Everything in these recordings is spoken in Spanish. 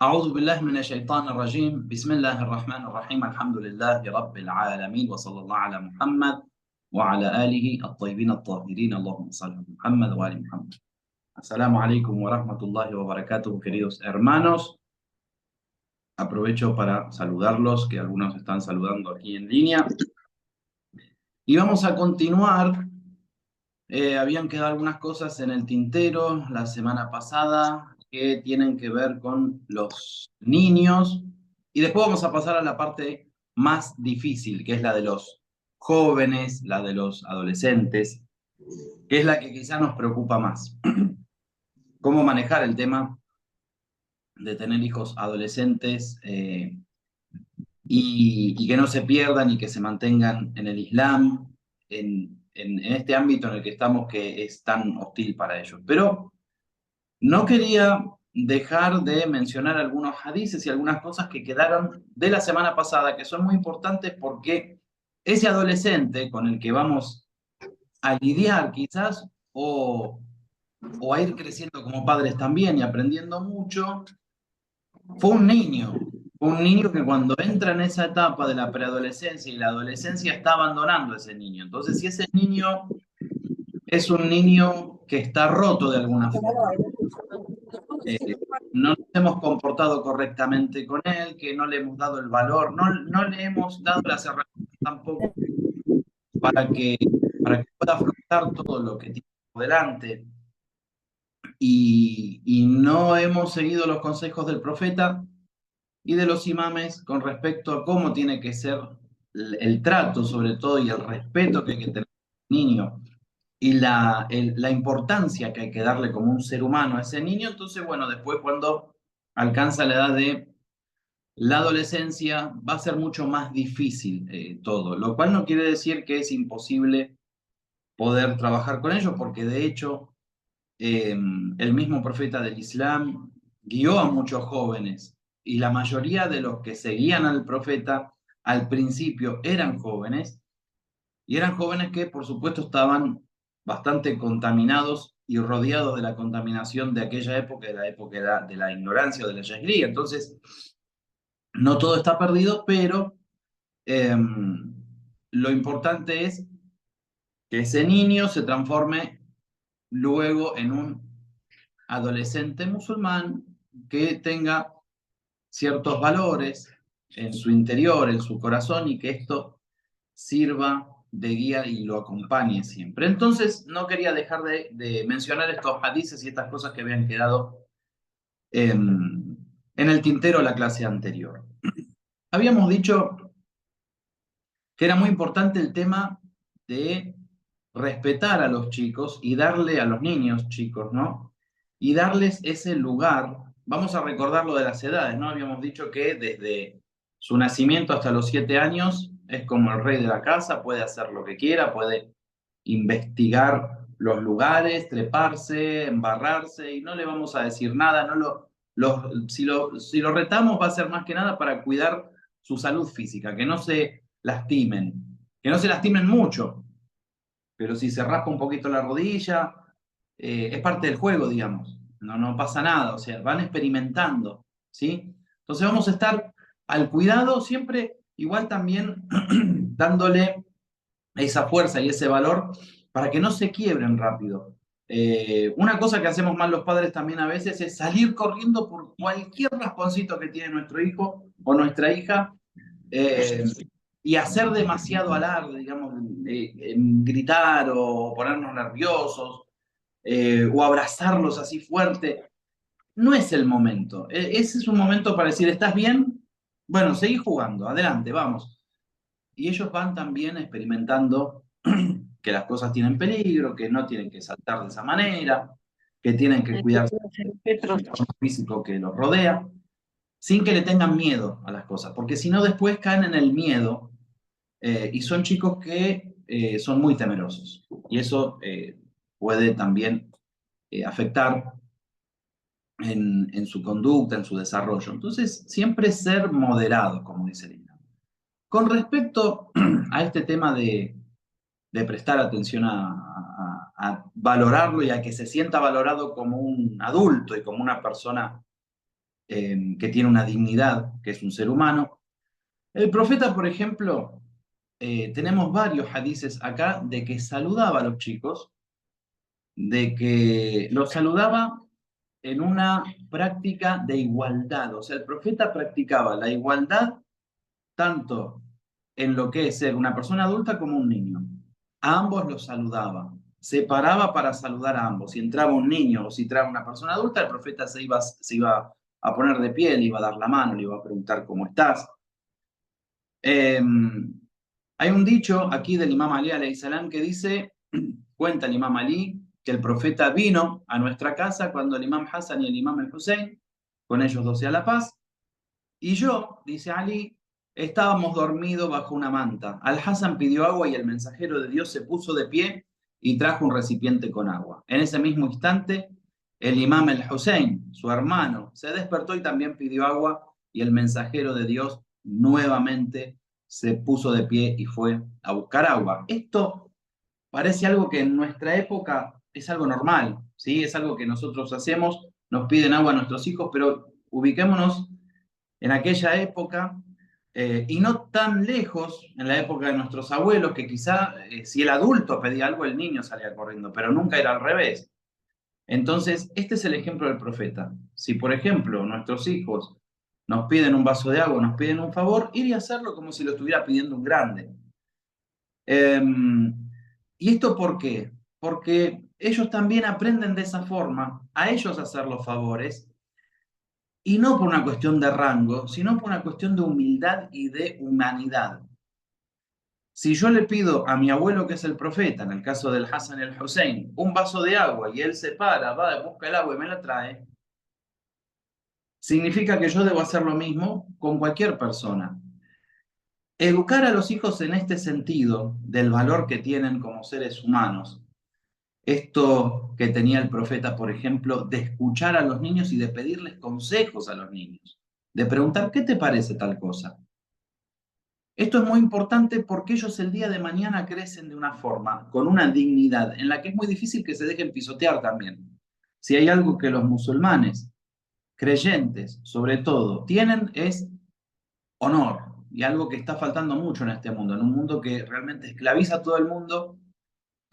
أعوذ بالله من الشيطان الرجيم بسم الله الرحمن الرحيم الحمد لله رب العالمين وصلى الله على محمد وعلى آله الطيبين الطاهرين اللهم صل على محمد وآل محمد. Assalamu alaikum wa rahmatullahi wa barakatuh, queridos hermanos. Aprovecho para saludarlos, que algunos están saludando aquí en línea. Y vamos a continuar. Habían quedado algunas cosas en el tintero la semana pasada que tienen que ver con los niños. Y después vamos a pasar a la parte más difícil, que es la de los jóvenes, la de los adolescentes, que es la que quizá nos preocupa más. Cómo manejar el tema de tener hijos adolescentes y que no se pierdan y que se mantengan en el Islam, en este ámbito en el que estamos, que es tan hostil para ellos. Pero no quería dejar de mencionar algunos hadices y algunas cosas que quedaron de la semana pasada, que son muy importantes porque ese adolescente con el que vamos a lidiar quizás, o a ir creciendo como padres también y aprendiendo mucho, fue un niño que cuando entra en esa etapa de la preadolescencia y la adolescencia está abandonando a ese niño. Entonces, si ese niño es un niño que está roto de alguna forma, no nos hemos comportado correctamente con él, que no le hemos dado el valor, no le hemos dado las herramientas tampoco para que, para que pueda afrontar todo lo que tiene por delante, y no hemos seguido los consejos del profeta y de los imames con respecto a cómo tiene que ser el trato, sobre todo, y el respeto que hay que tener al niño, y la importancia que hay que darle como un ser humano a ese niño. Entonces, bueno, después cuando alcanza la edad de la adolescencia va a ser mucho más difícil todo, lo cual no quiere decir que es imposible poder trabajar con ellos, porque de hecho el mismo profeta del Islam guió a muchos jóvenes, y la mayoría de los que seguían al profeta al principio eran jóvenes, y eran jóvenes que por supuesto estaban bastante contaminados y rodeados de la contaminación de aquella época, de la época de la ignorancia o de la jahilía. Entonces, no todo está perdido, pero eh, lo importante es que ese niño se transforme luego en un adolescente musulmán que tenga ciertos valores en su interior, en su corazón, y que esto sirva de guía y lo acompañe siempre. Entonces, no quería dejar de mencionar estos hadices y estas cosas que habían quedado en el tintero la clase anterior. Habíamos dicho que era muy importante el tema de respetar a los chicos y darle a los niños chicos, ¿no? Y darles ese lugar. Vamos a recordar lo de las edades, ¿no? Habíamos dicho que desde su nacimiento hasta los 7 años es como el rey de la casa, puede hacer lo que quiera, puede investigar los lugares, treparse, embarrarse, y no le vamos a decir nada, no si lo retamos va a ser más que nada para cuidar su salud física, que no se lastimen, que no se lastimen mucho, pero si se raspa un poquito la rodilla, es parte del juego, digamos, no pasa nada, o sea, van experimentando, ¿sí? Entonces vamos a estar al cuidado siempre, igual también dándole esa fuerza y ese valor para que no se quiebren rápido. Una cosa que hacemos mal los padres también a veces es salir corriendo por cualquier rasponcito que tiene nuestro hijo o nuestra hija, eh, y hacer demasiado alarde, digamos, gritar o ponernos nerviosos, o abrazarlos así fuerte. No es el momento. Ese es un momento para decir, ¿estás bien? Bueno, seguí jugando, adelante, vamos. Y ellos van también experimentando que las cosas tienen peligro, que no tienen que saltar de esa manera, que tienen que cuidarse del físico que los rodea, sin que le tengan miedo a las cosas, porque si no después caen en el miedo, y son chicos que son muy temerosos, y eso puede también afectar en su conducta, en su desarrollo. Entonces, siempre ser moderado, como dice Lina. Con respecto a este tema de prestar atención a valorarlo y a que se sienta valorado como un adulto y como una persona que tiene una dignidad, que es un ser humano. El profeta, por ejemplo, tenemos varios hadices acá de que saludaba a los chicos, de que los saludaba en una práctica de igualdad. O sea, el profeta practicaba la igualdad tanto en lo que es ser una persona adulta como un niño. A ambos los saludaba, se paraba para saludar a ambos. Si entraba un niño o si entraba una persona adulta, el profeta se iba a poner de pie, le iba a dar la mano, le iba a preguntar cómo estás. Hay un dicho aquí del Imam Ali alayhi salam que dice, cuenta el Imam Ali, que el profeta vino a nuestra casa cuando el Imam Hassan y el Imam el Hussein, con ellos 12 a la paz, y yo, dice Ali, estábamos dormidos bajo una manta. Al-Hassan pidió agua y el mensajero de Dios se puso de pie y trajo un recipiente con agua. En ese mismo instante, el Imam el-Hussein, su hermano, se despertó y también pidió agua y el mensajero de Dios nuevamente se puso de pie y fue a buscar agua. Esto parece algo que en nuestra época es algo normal, ¿sí? Es algo que nosotros hacemos, nos piden agua a nuestros hijos, pero ubiquémonos en aquella época, y no tan lejos, en la época de nuestros abuelos, que quizá si el adulto pedía algo, el niño salía corriendo, pero nunca era al revés. Entonces, este es el ejemplo del profeta. Si, por ejemplo, nuestros hijos nos piden un vaso de agua, nos piden un favor, ir y hacerlo como si lo estuviera pidiendo un grande. ¿Y esto por qué? Porque ellos también aprenden de esa forma a ellos hacer los favores, y no por una cuestión de rango, sino por una cuestión de humildad y de humanidad. Si yo le pido a mi abuelo, que es el profeta, en el caso del Hassan y el Hussein, un vaso de agua y él se para, va, busca el agua y me la trae, significa que yo debo hacer lo mismo con cualquier persona. Educar a los hijos en este sentido del valor que tienen como seres humanos, esto que tenía el profeta, por ejemplo, de escuchar a los niños y de pedirles consejos a los niños, de preguntar, ¿qué te parece tal cosa? Esto es muy importante porque ellos el día de mañana crecen de una forma, con una dignidad, en la que es muy difícil que se dejen pisotear también. Si hay algo que los musulmanes, creyentes sobre todo, tienen es honor, y algo que está faltando mucho en este mundo, en un mundo que realmente esclaviza a todo el mundo,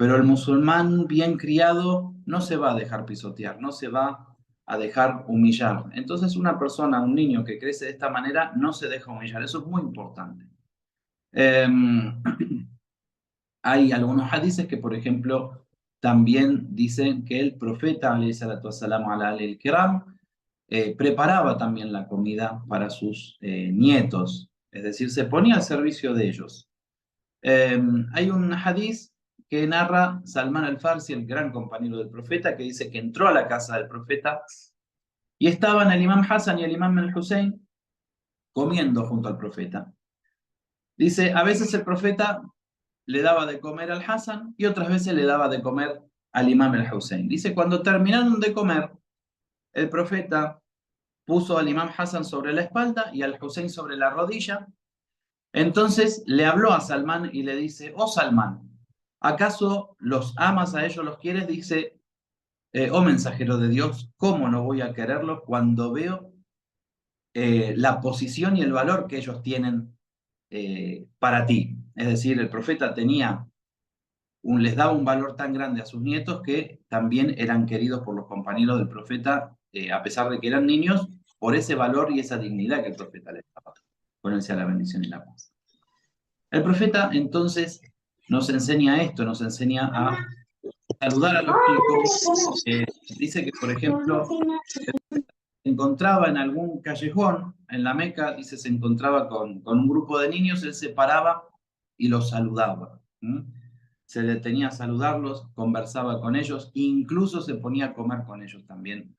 pero el musulmán bien criado no se va a dejar pisotear, no se va a dejar humillar. Entonces una persona, un niño que crece de esta manera, no se deja humillar. Eso es muy importante. Em, Hay algunos hadices que, por ejemplo, también dicen que el profeta, alayhi salatu wassalamu ala alihi kiram, preparaba también la comida para sus nietos, es decir, se ponía al servicio de ellos. Hay un hadiz que narra Salman al-Farsi, el gran compañero del profeta, que dice que entró a la casa del profeta y estaban el imam Hassan y el imam al-Hussein comiendo junto al profeta. Dice, a veces el profeta le daba de comer al Hassan y otras veces le daba de comer al imam al-Hussein. Dice, cuando terminaron de comer, el profeta puso al imam Hassan sobre la espalda y al Hussein sobre la rodilla. Entonces le habló a Salmán y le dice, oh Salmán, ¿acaso los amas a ellos, los quieres? Dice, oh mensajero de Dios, ¿cómo no voy a quererlos cuando veo la posición y el valor que ellos tienen para ti? Es decir, el profeta les daba un valor tan grande a sus nietos que también eran queridos por los compañeros del profeta, a pesar de que eran niños, por ese valor y esa dignidad que el profeta les daba. Con él sea la bendición y la paz. El profeta entonces nos enseña esto, nos enseña a saludar a los chicos. Dice que, por ejemplo, se encontraba en algún callejón en la Meca, dice, se encontraba con un grupo de niños, él se paraba y los saludaba. Se detenía a saludarlos, conversaba con ellos, incluso se ponía a comer con ellos también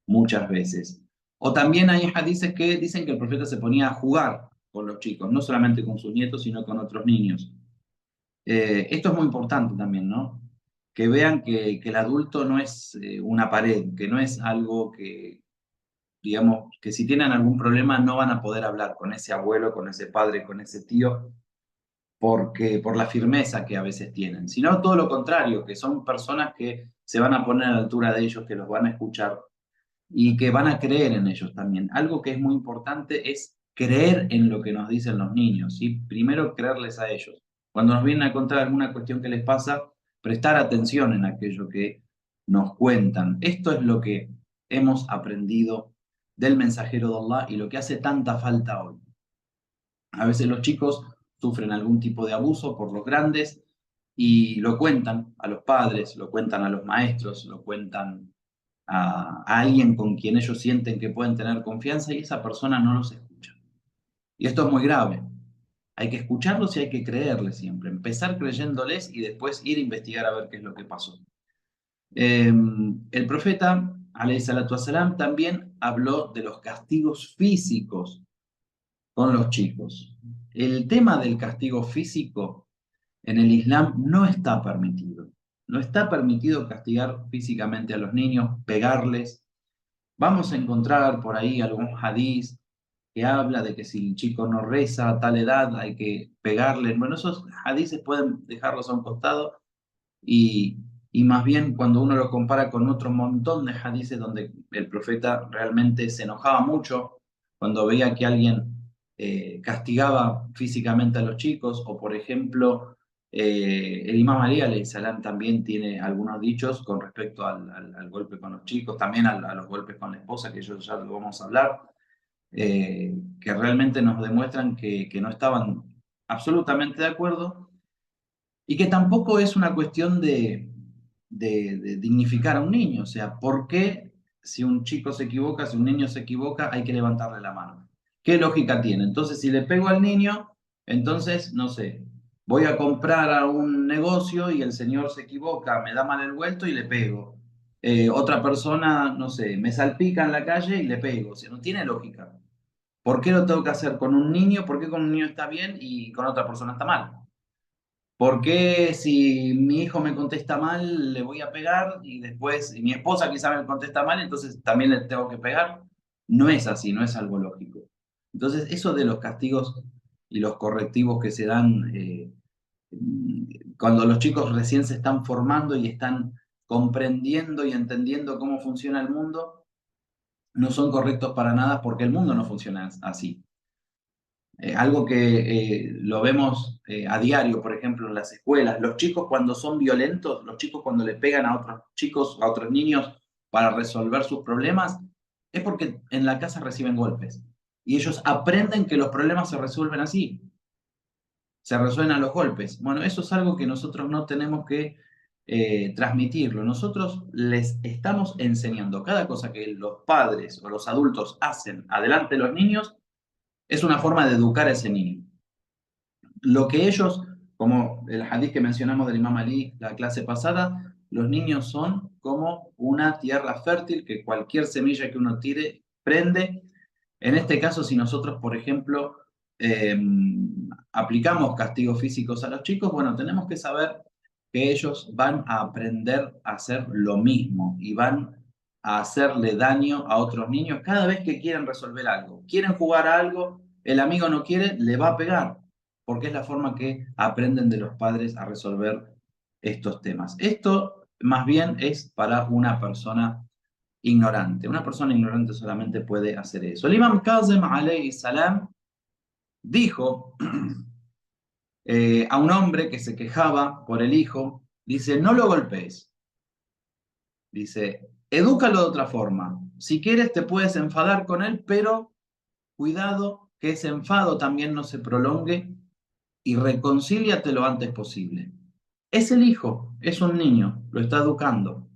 muchas veces. O también hay hadices que dicen que el profeta se ponía a jugar con los chicos, no solamente con sus nietos, sino con otros niños. Esto es muy importante también, ¿no? Que vean que el adulto no es una pared, que no es algo que, digamos, que si tienen algún problema no van a poder hablar con ese abuelo, con ese padre, con ese tío, por la firmeza que a veces tienen, sino todo lo contrario, que son personas que se van a poner a la altura de ellos, que los van a escuchar. y que van a creer en ellos también. Algo que es muy importante es creer en lo que nos dicen los niños, ¿sí? Primero creerles a ellos. Cuando nos vienen a contar alguna cuestión que les pasa, prestar atención en aquello que nos cuentan. Esto es lo que hemos aprendido del mensajero de Allah y lo que hace tanta falta hoy. A veces los chicos sufren algún tipo de abuso por los grandes y lo cuentan a los padres, lo cuentan a los maestros, lo cuentan a alguien con quien ellos sienten que pueden tener confianza y esa persona no los escucha. Y esto es muy grave. Hay que escucharlos y hay que creerles siempre. Empezar creyéndoles y después ir a investigar a ver qué es lo que pasó. El profeta, alayhi salatu wasalam, también habló de los castigos físicos con los chicos. El tema del castigo físico en el Islam no está permitido. No está permitido castigar físicamente a los niños, pegarles. Vamos a encontrar por ahí algún hadiz que habla de que si el chico no reza a tal edad hay que pegarle. Bueno, esos hadices pueden dejarlos a un costado y, y más bien cuando uno lo compara con otro montón de hadices donde el profeta realmente se enojaba mucho cuando veía que alguien castigaba físicamente a los chicos, o por ejemplo, el imam Ali alayhi salam también tiene algunos dichos con respecto al golpe con los chicos, también a los golpes con la esposa, que eso ya lo vamos a hablar, que realmente nos demuestran que no estaban absolutamente de acuerdo y que tampoco es una cuestión de dignificar a un niño. O sea, ¿por qué si un chico se equivoca, si un niño se equivoca, hay que levantarle la mano? ¿Qué lógica tiene? Entonces, si le pego al niño, entonces, no sé, voy a comprar a un negocio y el señor se equivoca, me da mal el vuelto y le pego. Otra persona, no sé, me salpica en la calle y le pego. O sea, no tiene lógica. ¿Por qué lo tengo que hacer con un niño? ¿Por qué con un niño está bien y con otra persona está mal? ¿Por qué si mi hijo me contesta mal le voy a pegar y después si mi esposa quizá me contesta mal, entonces también le tengo que pegar? No es así, no es algo lógico. Entonces, eso de los castigos y los correctivos que se dan cuando los chicos recién se están formando y están comprendiendo y entendiendo cómo funciona el mundo, no son correctos para nada porque el mundo no funciona así. Algo que lo vemos a diario, por ejemplo, en las escuelas. Los chicos cuando son violentos, los chicos cuando le pegan a otros chicos, a otros niños para resolver sus problemas, es porque en la casa reciben golpes. Y ellos aprenden que los problemas se resuelven así, se resuelven a los golpes. Bueno, eso es algo que nosotros no tenemos que transmitirlo. Nosotros les estamos enseñando cada cosa que los padres o los adultos hacen adelante de los niños, es una forma de educar a ese niño. Lo que ellos, como el hadith que mencionamos del Imam Ali la clase pasada, los niños son como una tierra fértil que cualquier semilla que uno tire prende. En este caso, si nosotros, por ejemplo, eh, aplicamos castigos físicos a los chicos, bueno, tenemos que saber que ellos van a aprender a hacer lo mismo y van a hacerle daño a otros niños cada vez que quieren resolver algo. Quieren jugar a algo, el amigo no quiere, le va a pegar, porque es la forma que aprenden de los padres a resolver estos temas. Esto más bien es para una persona ignorante. Una persona ignorante solamente puede hacer eso. El Imam Kazem alayhi salam dijo a un hombre que se quejaba por el hijo, dice, no lo golpees. Dice, edúcalo de otra forma. Si quieres te puedes enfadar con él, pero cuidado que ese enfado también no se prolongue y reconcíliate lo antes posible. Es el hijo, es un niño, lo está educando.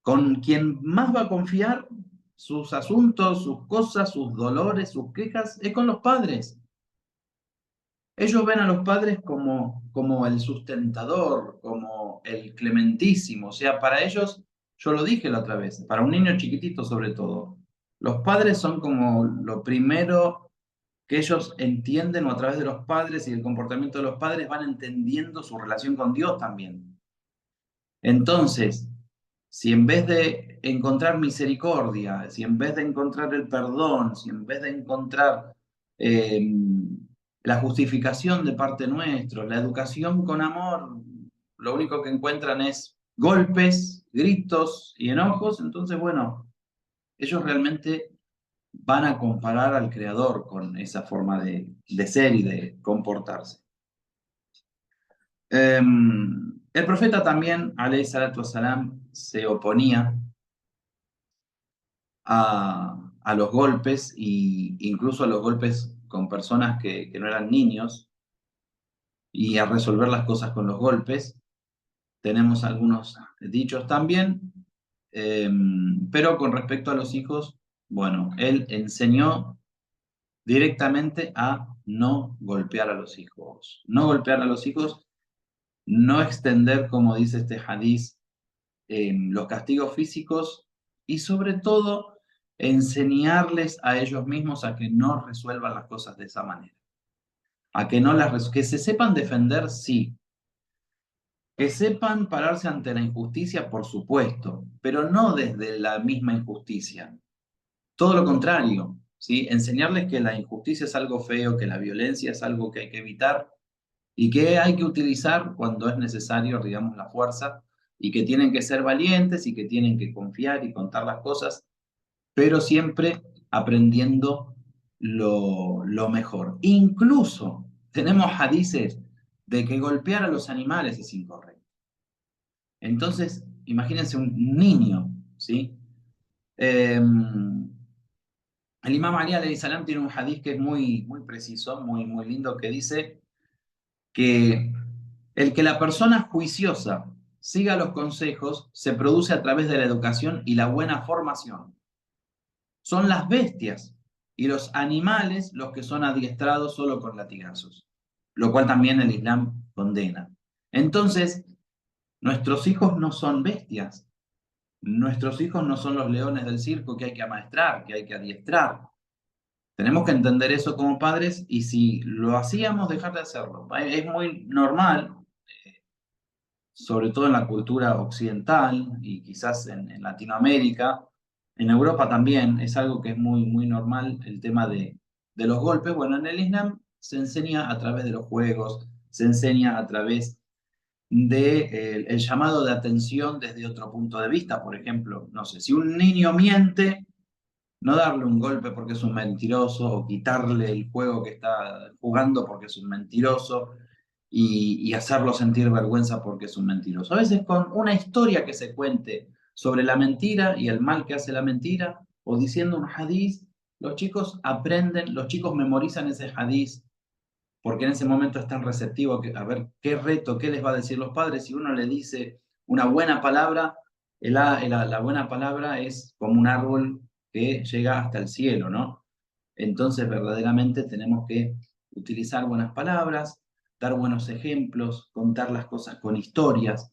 Con quien más va a confiar sus asuntos, sus cosas, sus dolores, sus quejas, es con los padres. Ellos ven a los padres como el sustentador, como el clementísimo. O sea, para ellos, yo lo dije la otra vez, para un niño chiquitito sobre todo, los padres son como lo primero que ellos entienden, o a través de los padres y el comportamiento de los padres van entendiendo su relación con Dios también. Entonces, si en vez de encontrar misericordia, si en vez de encontrar el perdón, si en vez de encontrar eh, la justificación de parte nuestra, la educación con amor, lo único que encuentran es golpes, gritos y enojos, entonces, bueno, ellos realmente van a comparar al creador con esa forma de ser y de comportarse. El profeta también, alayhi salatu wassalam, se oponía a los golpes e incluso a los golpes con personas que no eran niños y a resolver las cosas con los golpes. Tenemos algunos dichos también, pero con respecto a los hijos, bueno, él enseñó directamente a no golpear a los hijos. No golpear a los hijos, no extender, como dice este hadiz, los castigos físicos y sobre todo enseñarles a ellos mismos a que no resuelvan las cosas de esa manera. A que, no que se sepan defender, sí. Que sepan pararse ante la injusticia, por supuesto, pero no desde la misma injusticia. Todo lo contrario, ¿sí? Enseñarles que la injusticia es algo feo, que la violencia es algo que hay que evitar y que hay que utilizar cuando es necesario, digamos, la fuerza y que tienen que ser valientes y que tienen que confiar y contar las cosas, pero siempre aprendiendo lo mejor. Incluso tenemos hadices de que golpear a los animales es incorrecto. Entonces, imagínense un niño, ¿sí? El Imam Ali alayhi salam tiene un hadiz que es muy preciso, muy lindo, que dice que el que la persona juiciosa siga los consejos se produce a través de la educación y la buena formación. Son las bestias y los animales los que son adiestrados solo con latigazos, lo cual también el Islam condena. Entonces, nuestros hijos no son bestias, nuestros hijos no son los leones del circo que hay que amaestrar, que hay que adiestrar. Tenemos que entender eso como padres y si lo hacíamos, dejar de hacerlo. Es muy normal, sobre todo en la cultura occidental y quizás en Latinoamérica, en Europa también, es algo que es muy normal el tema de los golpes. Bueno, en el Islam se enseña a través de los juegos, se enseña a través de, el llamado de atención desde otro punto de vista. Por ejemplo, no sé, si un niño miente, no darle un golpe porque es un mentiroso o quitarle el juego que está jugando porque es un mentiroso y hacerlo sentir vergüenza porque es un mentiroso. A veces con una historia que se cuente sobre la mentira y el mal que hace la mentira o diciendo un hadiz, los chicos aprenden, los chicos memorizan ese hadiz porque en ese momento están receptivos a ver qué reto, qué les va a decir los padres. Si uno le dice una buena palabra, la buena palabra es como un árbol que llega hasta el cielo, ¿no? Entonces, verdaderamente tenemos que utilizar buenas palabras, dar buenos ejemplos, contar las cosas con historias,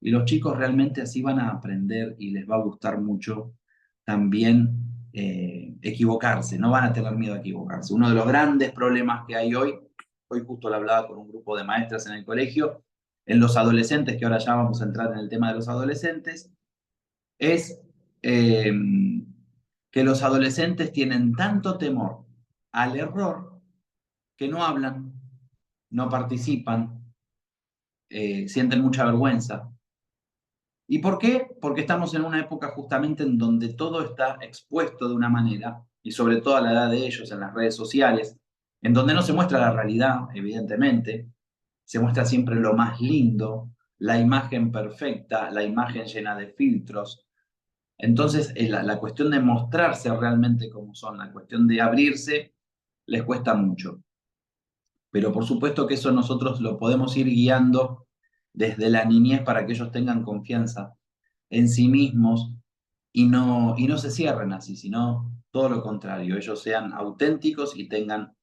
y los chicos realmente así van a aprender y les va a gustar mucho también equivocarse, no van a tener miedo a equivocarse. Uno de los grandes problemas que hay hoy justo lo hablaba con un grupo de maestras en el colegio, en los adolescentes, que ahora ya vamos a entrar en el tema de los adolescentes, es eh, que los adolescentes tienen tanto temor al error que no hablan, no participan, sienten mucha vergüenza. ¿Y por qué? Porque estamos en una época justamente en donde todo está expuesto de una manera, y sobre todo a la edad de ellos en las redes sociales, en donde no se muestra la realidad, evidentemente, se muestra siempre lo más lindo, la imagen perfecta, la imagen llena de filtros. Entonces, la cuestión de mostrarse realmente como son, la cuestión de abrirse, les cuesta mucho. Pero por supuesto que eso nosotros lo podemos ir guiando desde la niñez para que ellos tengan confianza en sí mismos y no se cierren así, sino todo lo contrario, ellos sean auténticos y tengan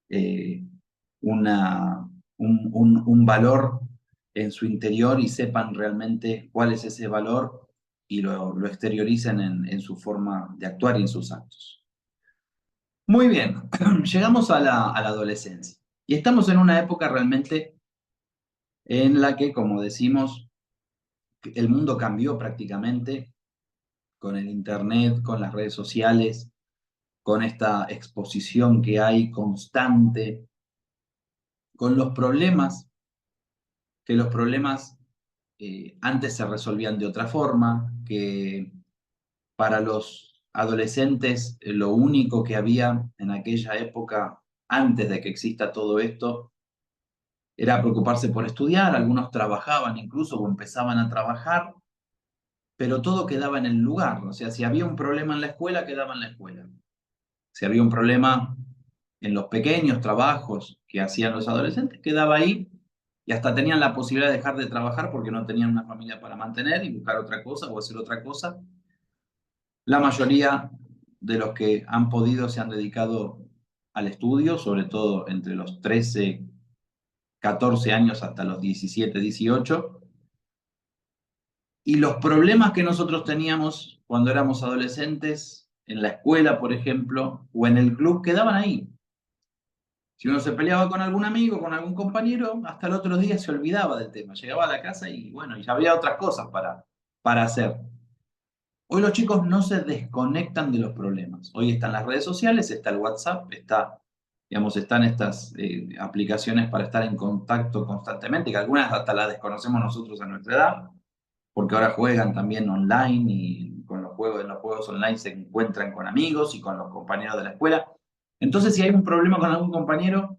eh, una, un valor en su interior y sepan realmente cuál es ese valor y lo exterioricen en su forma de actuar y en sus actos. Muy bien, llegamos a la adolescencia y estamos en una época realmente en la que, como decimos, el mundo cambió prácticamente con el Internet, con las redes sociales, con esta exposición que hay constante, con los problemas, que los problemas antes se resolvían de otra forma, que para los adolescentes lo único que había en aquella época, antes de que exista todo esto, era preocuparse por estudiar. Algunos trabajaban incluso o empezaban a trabajar, pero todo quedaba en el lugar. O sea, si había un problema en la escuela, quedaba en la escuela. Si había un problema en los pequeños trabajos que hacían los adolescentes, quedaba ahí y hasta tenían la posibilidad de dejar de trabajar porque no tenían una familia para mantener y buscar otra cosa o hacer otra cosa. La mayoría de los que han podido se han dedicado al estudio, sobre todo entre los 13, 14 años hasta los 17, 18. Y los problemas que nosotros teníamos cuando éramos adolescentes, en la escuela, por ejemplo, o en el club, quedaban ahí. Si uno se peleaba con algún amigo, con algún compañero, hasta el otro día se olvidaba del tema. Llegaba a la casa y bueno, ya había otras cosas para hacer. Hoy los chicos no se desconectan de los problemas. Hoy están las redes sociales, está el WhatsApp, están estas aplicaciones para estar en contacto constantemente, que algunas hasta las desconocemos nosotros a nuestra edad, porque ahora juegan también online y en los juegos online se encuentran con amigos y con los compañeros de la escuela. Entonces, si hay un problema con algún compañero,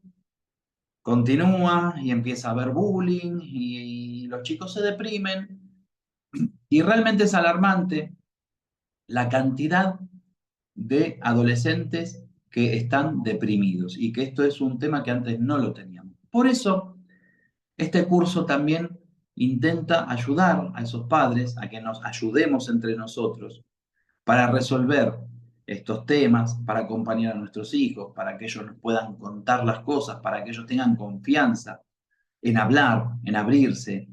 continúa y empieza a haber bullying y los chicos se deprimen. Y realmente es alarmante la cantidad de adolescentes que están deprimidos y que esto es un tema que antes no lo teníamos. Por eso, este curso también intenta ayudar a esos padres a que nos ayudemos entre nosotros para resolver estos temas, para acompañar a nuestros hijos, para que ellos nos puedan contar las cosas, para que ellos tengan confianza en hablar, en abrirse.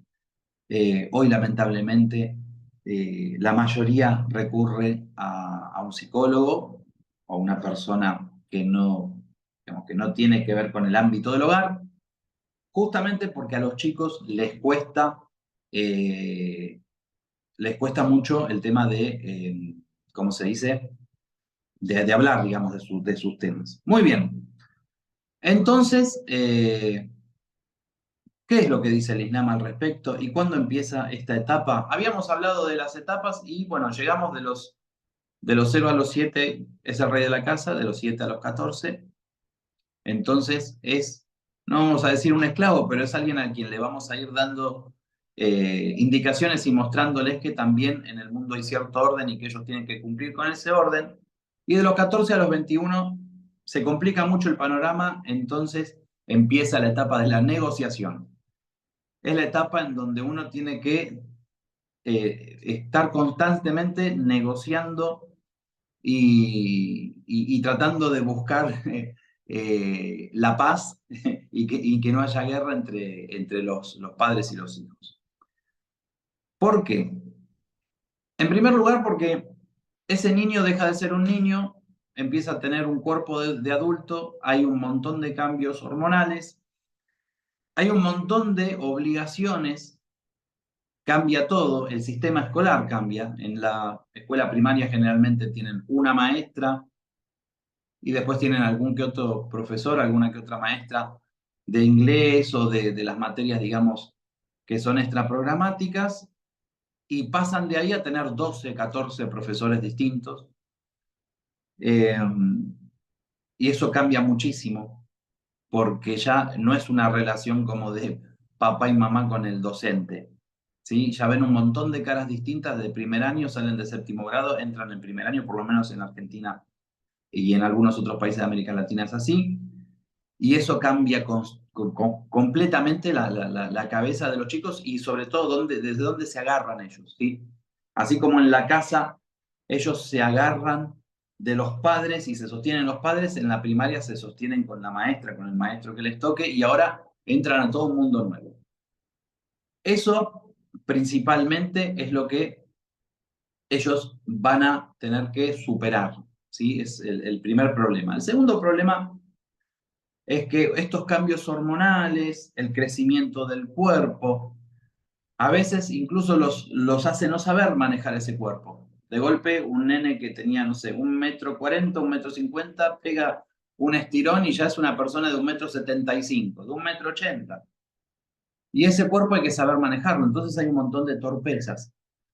Hoy, lamentablemente, la mayoría recurre a un psicólogo o a una persona digamos, que no tiene que ver con el ámbito del hogar, justamente porque a los chicos les cuesta mucho el tema ¿cómo se dice? De hablar, digamos, de sus temas. Muy bien. Entonces, ¿qué es lo que dice el Islam al respecto y cuándo empieza esta etapa? Habíamos hablado de las etapas y bueno, llegamos de los 0 a los 7, es el rey de la casa, de los 7 a los 14. Entonces no vamos a decir un esclavo, pero es alguien a quien le vamos a ir dando indicaciones y mostrándoles que también en el mundo hay cierto orden y que ellos tienen que cumplir con ese orden. Y de los 14 a los 21 se complica mucho el panorama, entonces empieza la etapa de la negociación. Es la etapa en donde uno tiene que estar constantemente negociando y tratando de buscar la paz y que no haya guerra entre los padres y los hijos. ¿Por qué? En primer lugar, porque ese niño deja de ser un niño, empieza a tener un cuerpo de adulto, hay un montón de cambios hormonales, hay un montón de obligaciones. Cambia todo, el sistema escolar cambia. En la escuela primaria generalmente tienen una maestra y después tienen algún que otro profesor, alguna que otra maestra de inglés o de las materias, digamos, que son extraprogramáticas, y pasan de ahí a tener 12, 14 profesores distintos. Y eso cambia muchísimo, porque ya no es una relación como de papá y mamá con el docente. ¿Sí? Ya ven un montón de caras distintas de primer año, salen de séptimo grado, entran en primer año, por lo menos en Argentina y en algunos otros países de América Latina es así, y eso cambia completamente la cabeza de los chicos y sobre todo desde dónde se agarran ellos. ¿Sí? Así como en la casa ellos se agarran de los padres y se sostienen los padres, en la primaria se sostienen con la maestra, con el maestro que les toque, y ahora entran a todo un mundo nuevo. Eso principalmente es lo que ellos van a tener que superar, ¿sí? Es el primer problema. El segundo problema es que estos cambios hormonales, el crecimiento del cuerpo, a veces incluso los hace no saber manejar ese cuerpo. De golpe, un nene que tenía, no sé, 1,40 m, 1,50 m, pega un estirón y ya es una persona de 1,75 m, de 1,80 m. Y ese cuerpo hay que saber manejarlo. Entonces hay un montón de torpezas.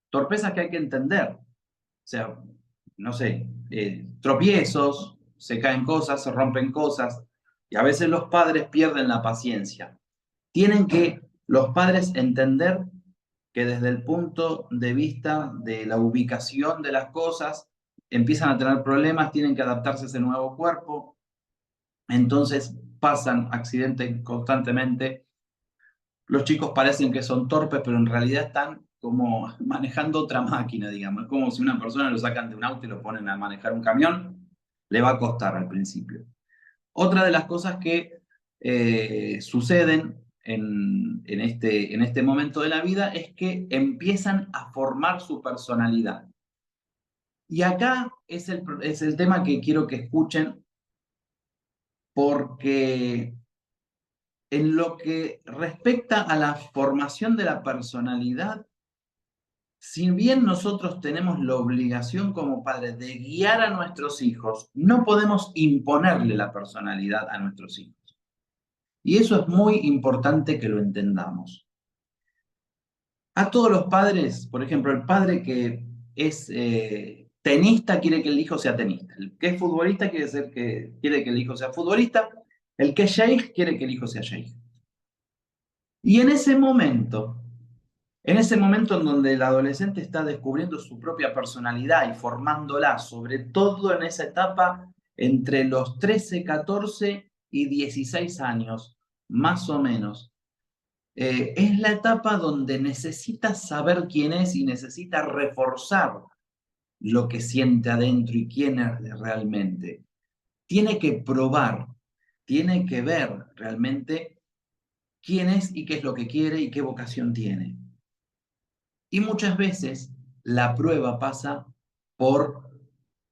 Torpezas que hay que entender. O sea, no sé, tropiezos, se caen cosas, se rompen cosas. Y a veces los padres pierden la paciencia. Tienen que los padres entender que desde el punto de vista de la ubicación de las cosas, empiezan a tener problemas, tienen que adaptarse a ese nuevo cuerpo, entonces pasan accidentes constantemente. Los chicos parecen que son torpes, pero en realidad están como manejando otra máquina, digamos. Es como si una persona lo sacan de un auto y lo ponen a manejar un camión, le va a costar al principio. Otra de las cosas que suceden en este momento de la vida es que empiezan a formar su personalidad. Y acá es el tema que quiero que escuchen porque en lo que respecta a la formación de la personalidad, si bien nosotros tenemos la obligación como padres de guiar a nuestros hijos, no podemos imponerle la personalidad a nuestros hijos. Y eso es muy importante que lo entendamos. A todos los padres, por ejemplo, el padre que es tenista quiere que el hijo sea tenista, el que es futbolista quiere que el hijo sea futbolista, el que es sheikh quiere que el hijo sea sheikh. Y en ese momento en donde el adolescente está descubriendo su propia personalidad y formándola, sobre todo en esa etapa entre los 13, 14 y 16 años, más o menos, es la etapa donde necesita saber quién es y necesita reforzar lo que siente adentro y quién es realmente. Tiene que probar, tiene que ver realmente quién es y qué es lo que quiere y qué vocación tiene. Y muchas veces la prueba pasa por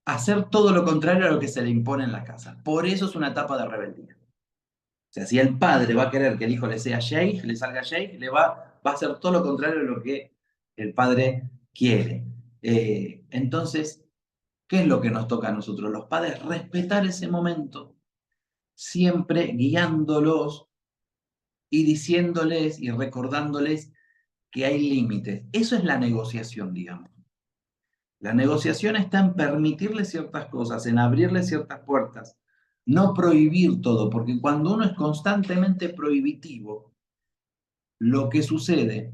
hacer todo lo contrario a lo que se le impone en la casa. Por eso es una etapa de rebeldía. O sea, si el padre va a querer que el hijo le sea sheikh, le salga sheikh, va a hacer todo lo contrario a lo que el padre quiere. Entonces, ¿qué es lo que nos toca a nosotros, los padres? Respetar ese momento, siempre guiándolos y diciéndoles y recordándoles que hay límites. Eso es la negociación, digamos. La negociación está en permitirle ciertas cosas, en abrirle ciertas puertas, no prohibir todo, porque cuando uno es constantemente prohibitivo, lo que sucede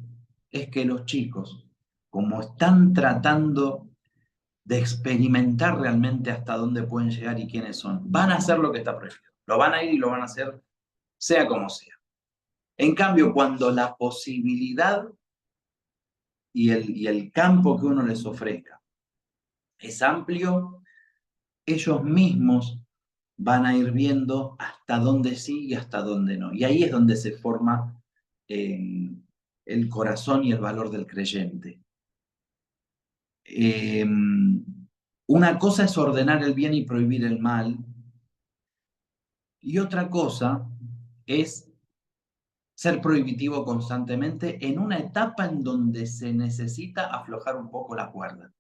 es que los chicos, como están tratando de experimentar realmente hasta dónde pueden llegar y quiénes son, van a hacer lo que está prohibido. Lo van a ir y lo van a hacer sea como sea. En cambio, cuando la posibilidad y el campo que uno les ofrezca es amplio, ellos mismos van a ir viendo hasta dónde sí y hasta dónde no. Y ahí es donde se forma el corazón y el valor del creyente. Eh, una cosa es ordenar el bien y prohibir el mal, y otra cosa es ser prohibitivo constantemente en una etapa en donde se necesita aflojar un poco la cuerda.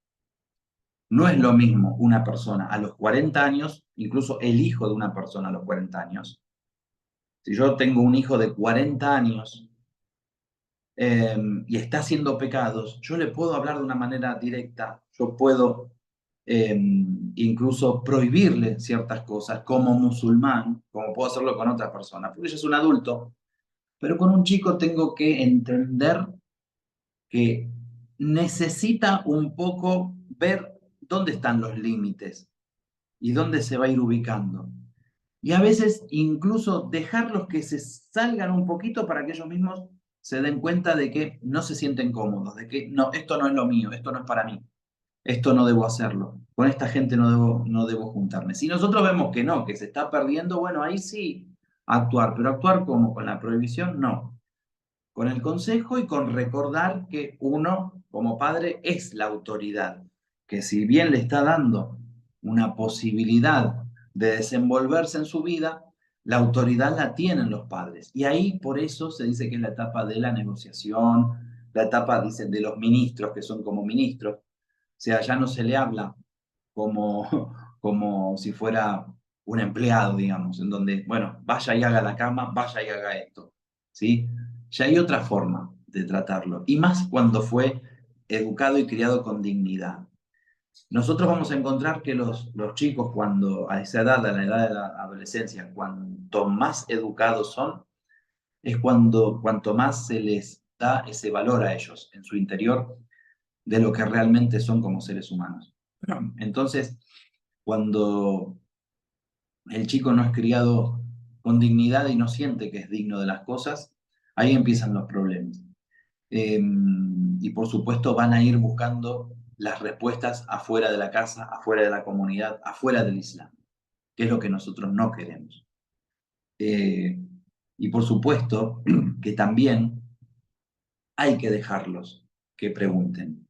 No es lo mismo una persona a los 40 años, incluso el hijo de una persona a los 40 años. Si yo tengo un hijo de 40 años y está haciendo pecados, yo le puedo hablar de una manera directa, yo puedo eh, incluso prohibirle ciertas cosas como musulmán, como puedo hacerlo con otra persona, porque ella es un adulto, pero con un chico tengo que entender que necesita un poco ver dónde están los límites y dónde se va a ir ubicando. Y a veces incluso dejarlos que se salgan un poquito para que ellos mismos se den cuenta de que no se sienten cómodos, de que no, esto no es lo mío, esto no es para mí, esto no debo hacerlo, con esta gente no debo juntarme. Si nosotros vemos que no, que se está perdiendo, bueno, ahí sí actuar, pero actuar como con la prohibición, no. Con el consejo y con recordar que uno, como padre, es la autoridad, que si bien le está dando una posibilidad de desenvolverse en su vida, la autoridad la tienen los padres. Y ahí por eso se dice que es la etapa de la negociación, la etapa, dicen, de los ministros, que son como ministros. O sea, ya no se le habla como, como si fuera un empleado, digamos, en donde, bueno, vaya y haga la cama, vaya y haga esto, ¿sí? ya hay otra forma de tratarlo, y más cuando fue educado y criado con dignidad. Nosotros vamos a encontrar que los chicos cuando a esa edad, a la edad de la adolescencia, cuanto más educados son, es cuanto más se les da ese valor a ellos en su interior de lo que realmente son como seres humanos. Entonces, cuando el chico no es criado con dignidad y no siente que es digno de las cosas, ahí empiezan los problemas. Y por supuesto van a ir buscando las respuestas afuera de la casa, afuera de la comunidad, afuera del Islam, que es lo que nosotros no queremos. Y por supuesto que también hay que dejarlos que pregunten.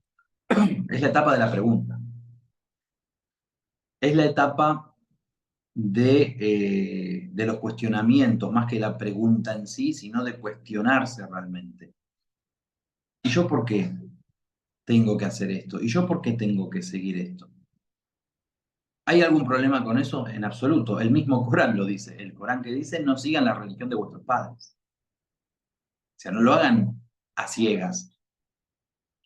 Es la etapa de la pregunta. Es la etapa de los cuestionamientos, más que la pregunta en sí, sino de cuestionarse realmente. ¿Y yo por qué tengo que hacer esto? ¿Y yo por qué tengo que seguir esto? ¿Hay algún problema con eso? En absoluto. El mismo Corán lo dice. El Corán que dice, no sigan la religión de vuestros padres. O sea, no lo hagan a ciegas.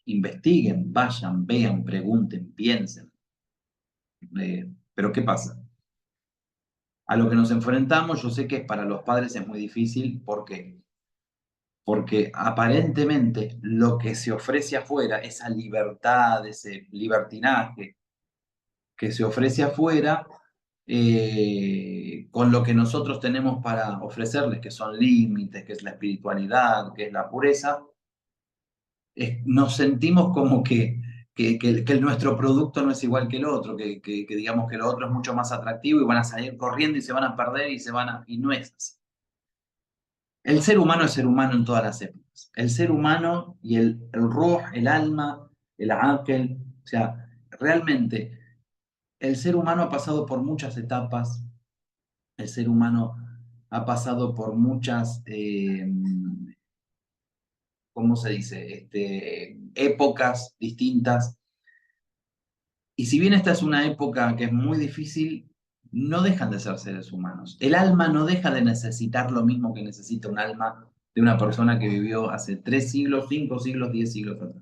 Investiguen, vayan, vean, pregunten, piensen. Pero ¿qué pasa? A lo que nos enfrentamos, yo sé que para los padres es muy difícil. ¿Por qué? Porque aparentemente lo que se ofrece afuera, esa libertad, ese libertinaje que se ofrece afuera, con lo que nosotros tenemos para ofrecerles, que son límites, que es la espiritualidad, que es la pureza, nos sentimos como que nuestro producto no es igual que el otro, que digamos que lo otro es mucho más atractivo y van a salir corriendo y se van a perder y no es así. El ser humano es ser humano en todas las épocas. El ser humano y el ruh, el alma, el aql, o sea, realmente el ser humano ha pasado por muchas etapas, el ser humano ha pasado por muchas, ¿cómo se dice? Épocas distintas. Y si bien esta es una época que es muy difícil, no dejan de ser seres humanos. El alma no deja de necesitar lo mismo que necesita un alma de una persona que vivió hace 3 siglos, 5 siglos, 10 siglos atrás.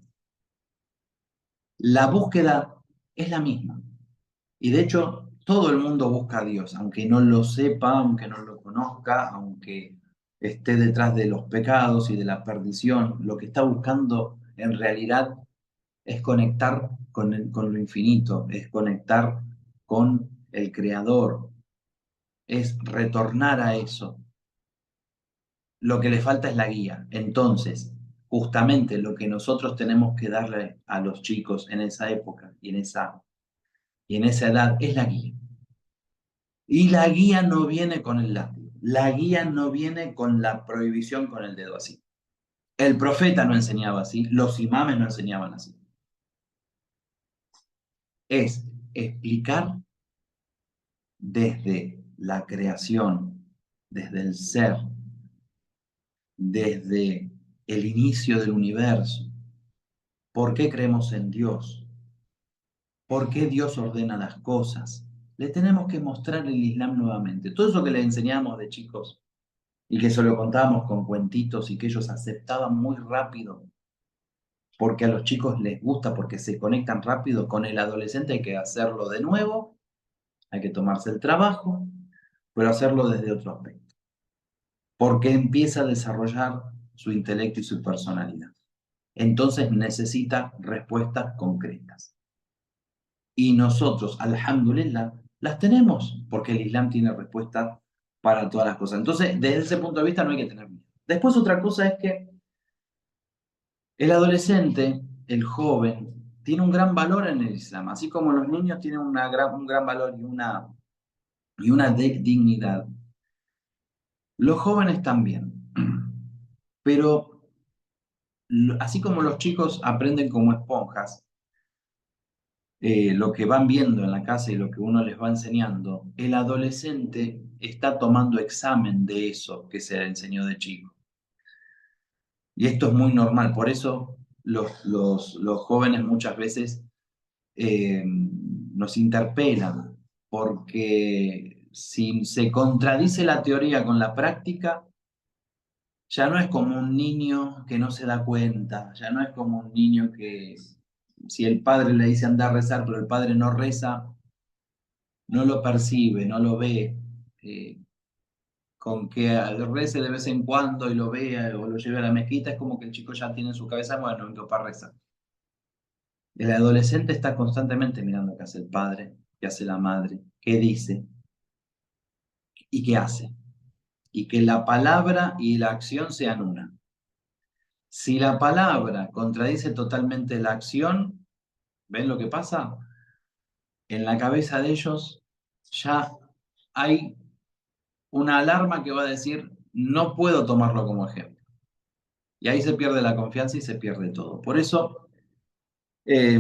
La búsqueda es la misma. Y de hecho, todo el mundo busca a Dios, aunque no lo sepa, aunque no lo conozca, aunque esté detrás de los pecados y de la perdición. Lo que está buscando en realidad es conectar con lo infinito, es conectar con el Creador, es retornar a eso. Lo que le falta es la guía. Entonces, justamente lo que nosotros tenemos que darle a los chicos en esa época y en esa edad es la guía. Y la guía no viene con el látigo, la guía no viene con la prohibición con el dedo así. El profeta no enseñaba así, los imames no enseñaban así. Es explicar desde la creación, desde el ser, desde el inicio del universo. ¿Por qué creemos en Dios? ¿Por qué Dios ordena las cosas? Le tenemos que mostrar el Islam nuevamente. Todo eso que le enseñamos de chicos y que se lo contábamos con cuentitos y que ellos aceptaban muy rápido, porque a los chicos les gusta, porque se conectan rápido con el adolescente, hay que hacerlo de nuevo, hay que tomarse el trabajo, pero hacerlo desde otro aspecto, porque empieza a desarrollar su intelecto y su personalidad. Entonces necesita respuestas concretas. Y nosotros, alhamdulillah, las tenemos, porque el Islam tiene respuestas para todas las cosas. Entonces, desde ese punto de vista no hay que tener miedo. Después otra cosa es que el adolescente, el joven, tiene un gran valor en el Islam, así como los niños tienen un gran valor y una dignidad. Los jóvenes también, pero así como los chicos aprenden como esponjas, lo que van viendo en la casa y lo que uno les va enseñando, el adolescente está tomando examen de eso que se le enseñó de chico. Y esto es muy normal, por eso los jóvenes muchas veces nos interpelan, porque si se contradice la teoría con la práctica, Ya no es como un niño que no se da cuenta, ya no es como un niño que si el padre le dice anda a rezar, pero el padre no reza, no lo percibe, no lo ve. eh, con que rece de vez en cuando y lo vea o lo lleve a la mezquita, es como que el chico ya tiene en su cabeza, bueno, vengo para rezar. El adolescente está constantemente mirando qué hace el padre, qué hace la madre, qué dice y qué hace. Y que la palabra y la acción sean una. Si la palabra contradice totalmente la acción, ¿ven lo que pasa? En la cabeza de ellos ya hay una alarma que va a decir, no puedo tomarlo como ejemplo. Y ahí se pierde la confianza y se pierde todo. Por eso, eh,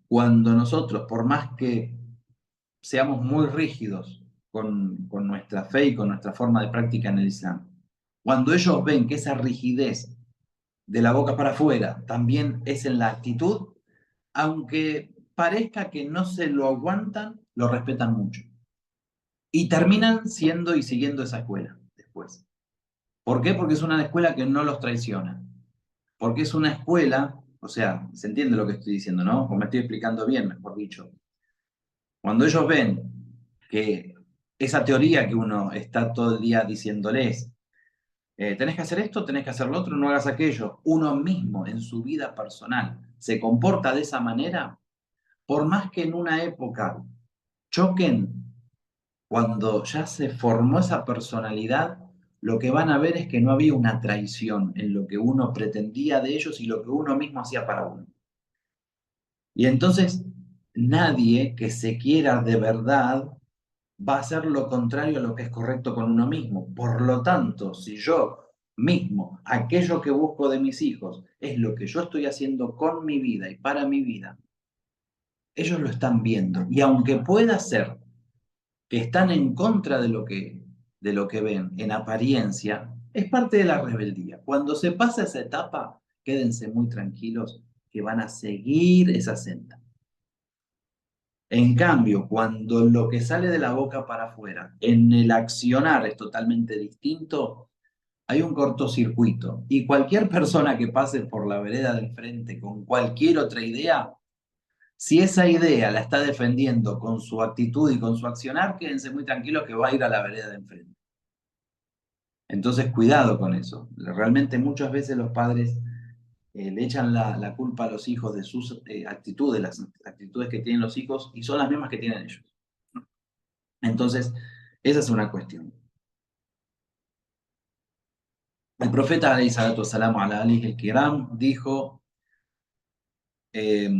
cuando nosotros, por más que seamos muy rígidos con nuestra fe y con nuestra forma de práctica en el Islam, cuando ellos ven que esa rigidez de la boca para afuera también es en la actitud, aunque parezca que no se lo aguantan, lo respetan mucho. Y terminan siendo y siguiendo esa escuela después. ¿Por qué? Porque es una escuela que no los traiciona. Porque es una escuela, o sea, se entiende lo que estoy diciendo, ¿no? O me estoy explicando bien, mejor dicho. Cuando ellos ven que esa teoría que uno está todo el día diciéndoles, tenés que hacer esto, tenés que hacer lo otro, no hagas aquello, uno mismo en su vida personal se comporta de esa manera, por más que en una época choquen, cuando ya se formó esa personalidad, lo que van a ver es que no había una traición en lo que uno pretendía de ellos y lo que uno mismo hacía para uno. Y entonces nadie que se quiera de verdad va a hacer lo contrario a lo que es correcto con uno mismo. Por lo tanto, si yo mismo, aquello que busco de mis hijos, es lo que yo estoy haciendo con mi vida y para mi vida, ellos lo están viendo. Y aunque pueda ser que están en contra de lo que ven en apariencia, es parte de la rebeldía. Cuando se pasa esa etapa, quédense muy tranquilos que van a seguir esa senda. En cambio, cuando lo que sale de la boca para afuera, en el accionar es totalmente distinto, hay un cortocircuito. Y cualquier persona que pase por la vereda del frente con cualquier otra idea, si esa idea la está defendiendo con su actitud y con su accionar, quédense muy tranquilos que va a ir a la vereda de enfrente. Entonces, cuidado con eso. Realmente muchas veces los padres le echan la culpa a los hijos de sus actitudes, las actitudes que tienen los hijos, y son las mismas que tienen ellos. Entonces, esa es una cuestión. El profeta, alayhi salatu wasalam, ala alihi al-kiram, dijo eh,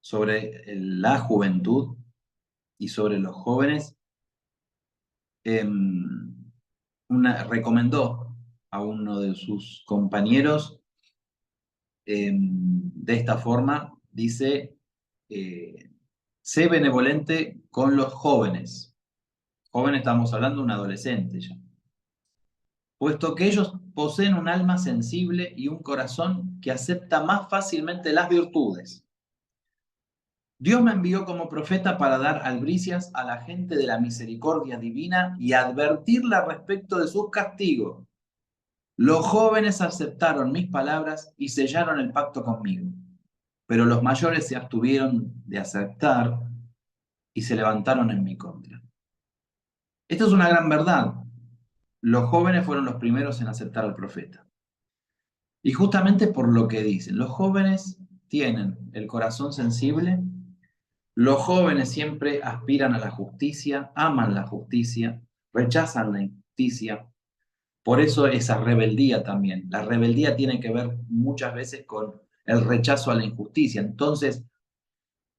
sobre la juventud y sobre los jóvenes, eh, recomendó a uno de sus compañeros de esta forma, dice, sé benevolente con los jóvenes. Joven estamos hablando de un adolescente ya. Puesto que ellos poseen un alma sensible y un corazón que acepta más fácilmente las virtudes. Dios me envió como profeta para dar albricias a la gente de la misericordia divina y advertirla respecto de sus castigos. Los jóvenes aceptaron mis palabras y sellaron el pacto conmigo, pero los mayores se abstuvieron de aceptar y se levantaron en mi contra. Esto es una gran verdad. Los jóvenes fueron los primeros en aceptar al profeta. Y justamente por lo que dicen, los jóvenes tienen el corazón sensible, los jóvenes siempre aspiran a la justicia, aman la justicia, rechazan la injusticia. Por eso esa rebeldía también. La rebeldía tiene que ver muchas veces con el rechazo a la injusticia. Entonces,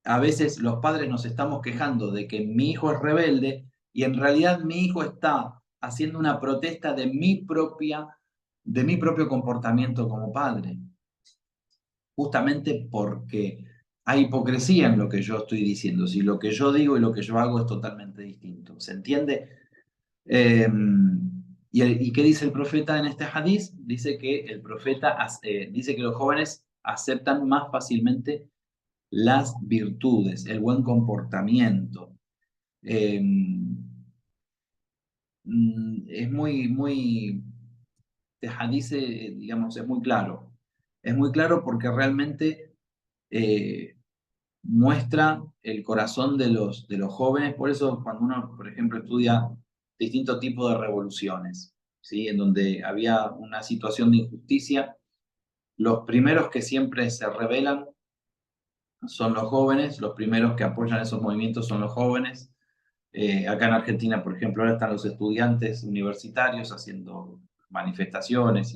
a veces los padres nos estamos quejando de que mi hijo es rebelde y en realidad mi hijo está haciendo una protesta de mi propio comportamiento como padre, justamente porque hay hipocresía en lo que yo estoy diciendo. Si lo que yo digo y lo que yo hago es totalmente distinto, ¿se entiende? Eh, ¿Y qué dice el profeta en este hadiz? Dice que el profeta dice que los jóvenes aceptan más fácilmente las virtudes, el buen comportamiento. Eh, es muy, muy. este hadiz, digamos, es muy claro. Es muy claro porque realmente muestra el corazón de los jóvenes. Por eso cuando uno, por ejemplo, estudia distintos tipos de revoluciones, ¿sí? En donde había una situación de injusticia, los primeros que siempre se rebelan son los jóvenes, los primeros que apoyan esos movimientos son los jóvenes. Acá en Argentina, por ejemplo, ahora están los estudiantes universitarios haciendo manifestaciones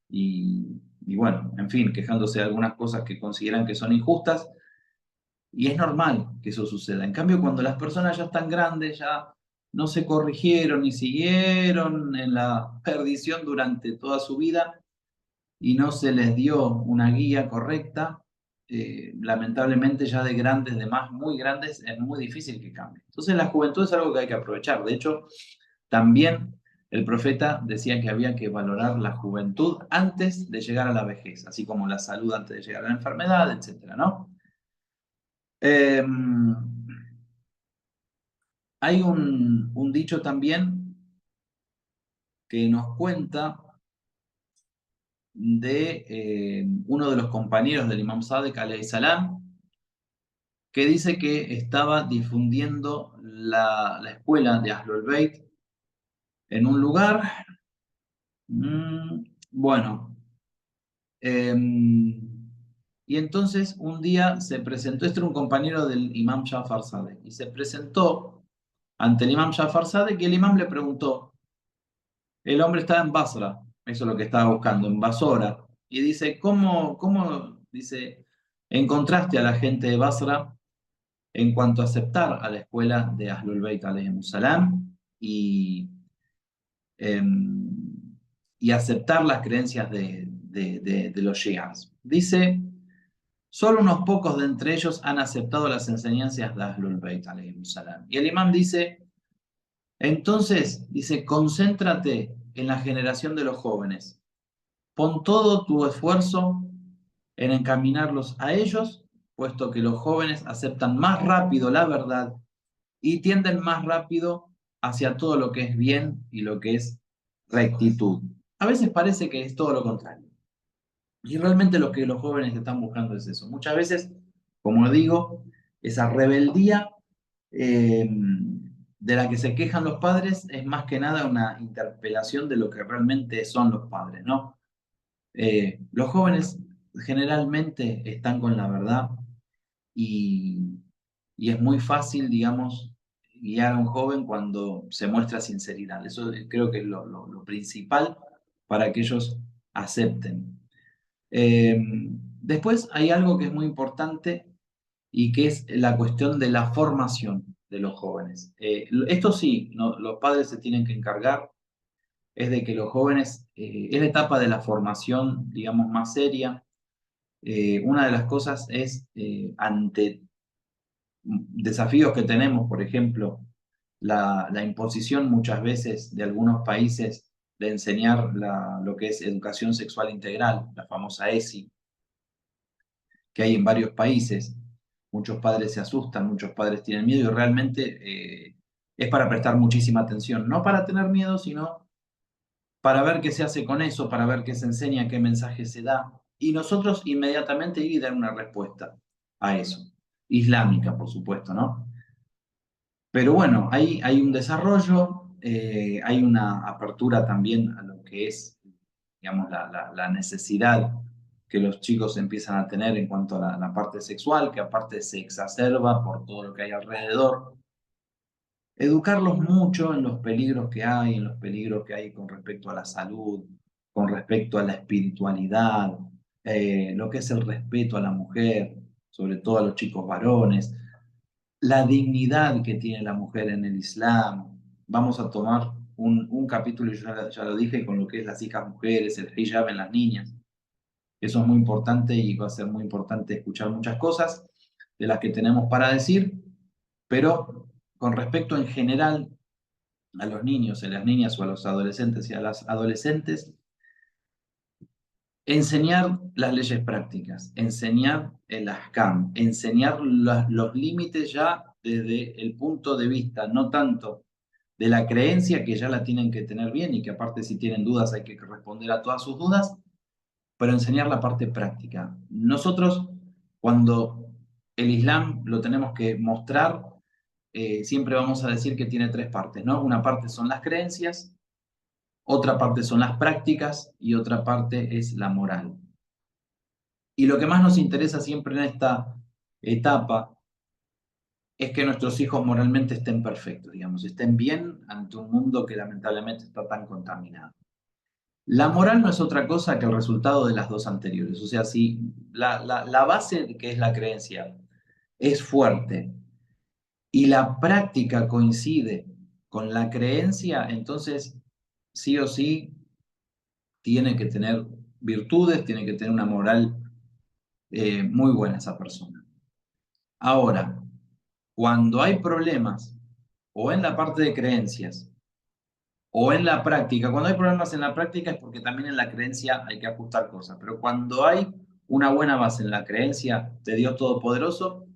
y bueno, en fin, quejándose de algunas cosas que consideran que son injustas, y es normal que eso suceda. En cambio, cuando las personas ya están grandes, ya no se corrigieron ni siguieron en la perdición durante toda su vida y no se les dio una guía correcta, lamentablemente ya de grandes, de más muy grandes, es muy difícil que cambie. Entonces la juventud es algo que hay que aprovechar. De hecho, también el profeta decía que había que valorar la juventud antes de llegar a la vejez, así como la salud antes de llegar a la enfermedad, etcétera, ¿no? Eh, Hay un dicho también que nos cuenta de uno de los compañeros del Imam Sadek alayhi salam, que dice que estaba difundiendo la escuela de Ahlul Bayt en un lugar. Bueno, y entonces un día se presentó, este era un compañero del Imam Jafar Sadek, y se presentó ante el Imam Jafar Sadek y el Imam le preguntó. El hombre estaba en Basra, eso es lo que estaba buscando, en Basora. Y dice, dice, encontraste a la gente de Basra en cuanto a aceptar a la escuela de Ahlul Bayt alayhimus salam y aceptar las creencias de los shias? Dice, solo unos pocos de entre ellos han aceptado las enseñanzas de Ahlul Bayt alayhimus salam. Y el imam dice, entonces, dice, concéntrate en la generación de los jóvenes. Pon todo tu esfuerzo en encaminarlos a ellos, puesto que los jóvenes aceptan más rápido la verdad y tienden más rápido hacia todo lo que es bien y lo que es rectitud. A veces parece que es todo lo contrario. Y realmente lo que los jóvenes están buscando es eso. Muchas veces, como digo, esa rebeldía de la que se quejan los padres es más que nada una interpelación de lo que realmente son los padres, ¿no? Los jóvenes generalmente están con la verdad y, y es muy fácil, digamos, guiar a un joven cuando se muestra sinceridad. Eso creo que es lo principal para que ellos acepten. Después hay algo que es muy importante y que es la cuestión de la formación de los jóvenes. Esto sí, los padres se tienen que encargar, es de que los jóvenes, es la etapa de la formación, digamos, más seria. Una de las cosas es, ante desafíos que tenemos, por ejemplo, la imposición muchas veces de algunos países de enseñar lo que es educación sexual integral, la famosa ESI, que hay en varios países. Muchos padres se asustan, muchos padres tienen miedo y realmente es para prestar muchísima atención, no para tener miedo, sino para ver qué se hace con eso, para ver qué se enseña, qué mensaje se da, y nosotros inmediatamente ir y dar una respuesta a eso. Islámica, por supuesto, ¿no? Pero bueno, hay un desarrollo, hay una apertura también a lo que es, digamos, la necesidad que los chicos empiezan a tener en cuanto a la parte sexual, que aparte se exacerba por todo lo que hay alrededor. Educarlos mucho en los peligros que hay, en los peligros que hay con respecto a la salud, con respecto a la espiritualidad, lo que es el respeto a la mujer, sobre todo a los chicos varones, la dignidad que tiene la mujer en el Islam. Vamos a tomar un capítulo, y ya lo dije, con lo que es las hijas mujeres, el hijab en las niñas. Eso es muy importante y va a ser muy importante escuchar muchas cosas de las que tenemos para decir, pero con respecto en general a los niños, a las niñas o a los adolescentes y a las adolescentes, enseñar las leyes prácticas, enseñar el ahkam, enseñar los límites ya desde el punto de vista, no tanto de la creencia que ya la tienen que tener bien y que aparte si tienen dudas hay que responder a todas sus dudas, pero enseñar la parte práctica. Nosotros, cuando el Islam lo tenemos que mostrar, siempre vamos a decir que tiene tres partes, ¿no? Una parte son las creencias, otra parte son las prácticas y otra parte es la moral. Y lo que más nos interesa siempre en esta etapa es que nuestros hijos moralmente estén perfectos, digamos, estén bien ante un mundo que lamentablemente está tan contaminado. La moral no es otra cosa que el resultado de las dos anteriores. O sea, si la base que es la creencia es fuerte y la práctica coincide con la creencia, entonces sí o sí tiene que tener virtudes, tiene que tener una moral muy buena esa persona. Ahora, cuando hay problemas, o en la parte de creencias, o en la práctica, cuando hay problemas en la práctica es porque también en la creencia hay que ajustar cosas, pero cuando hay una buena base en la creencia de Dios Todopoderoso,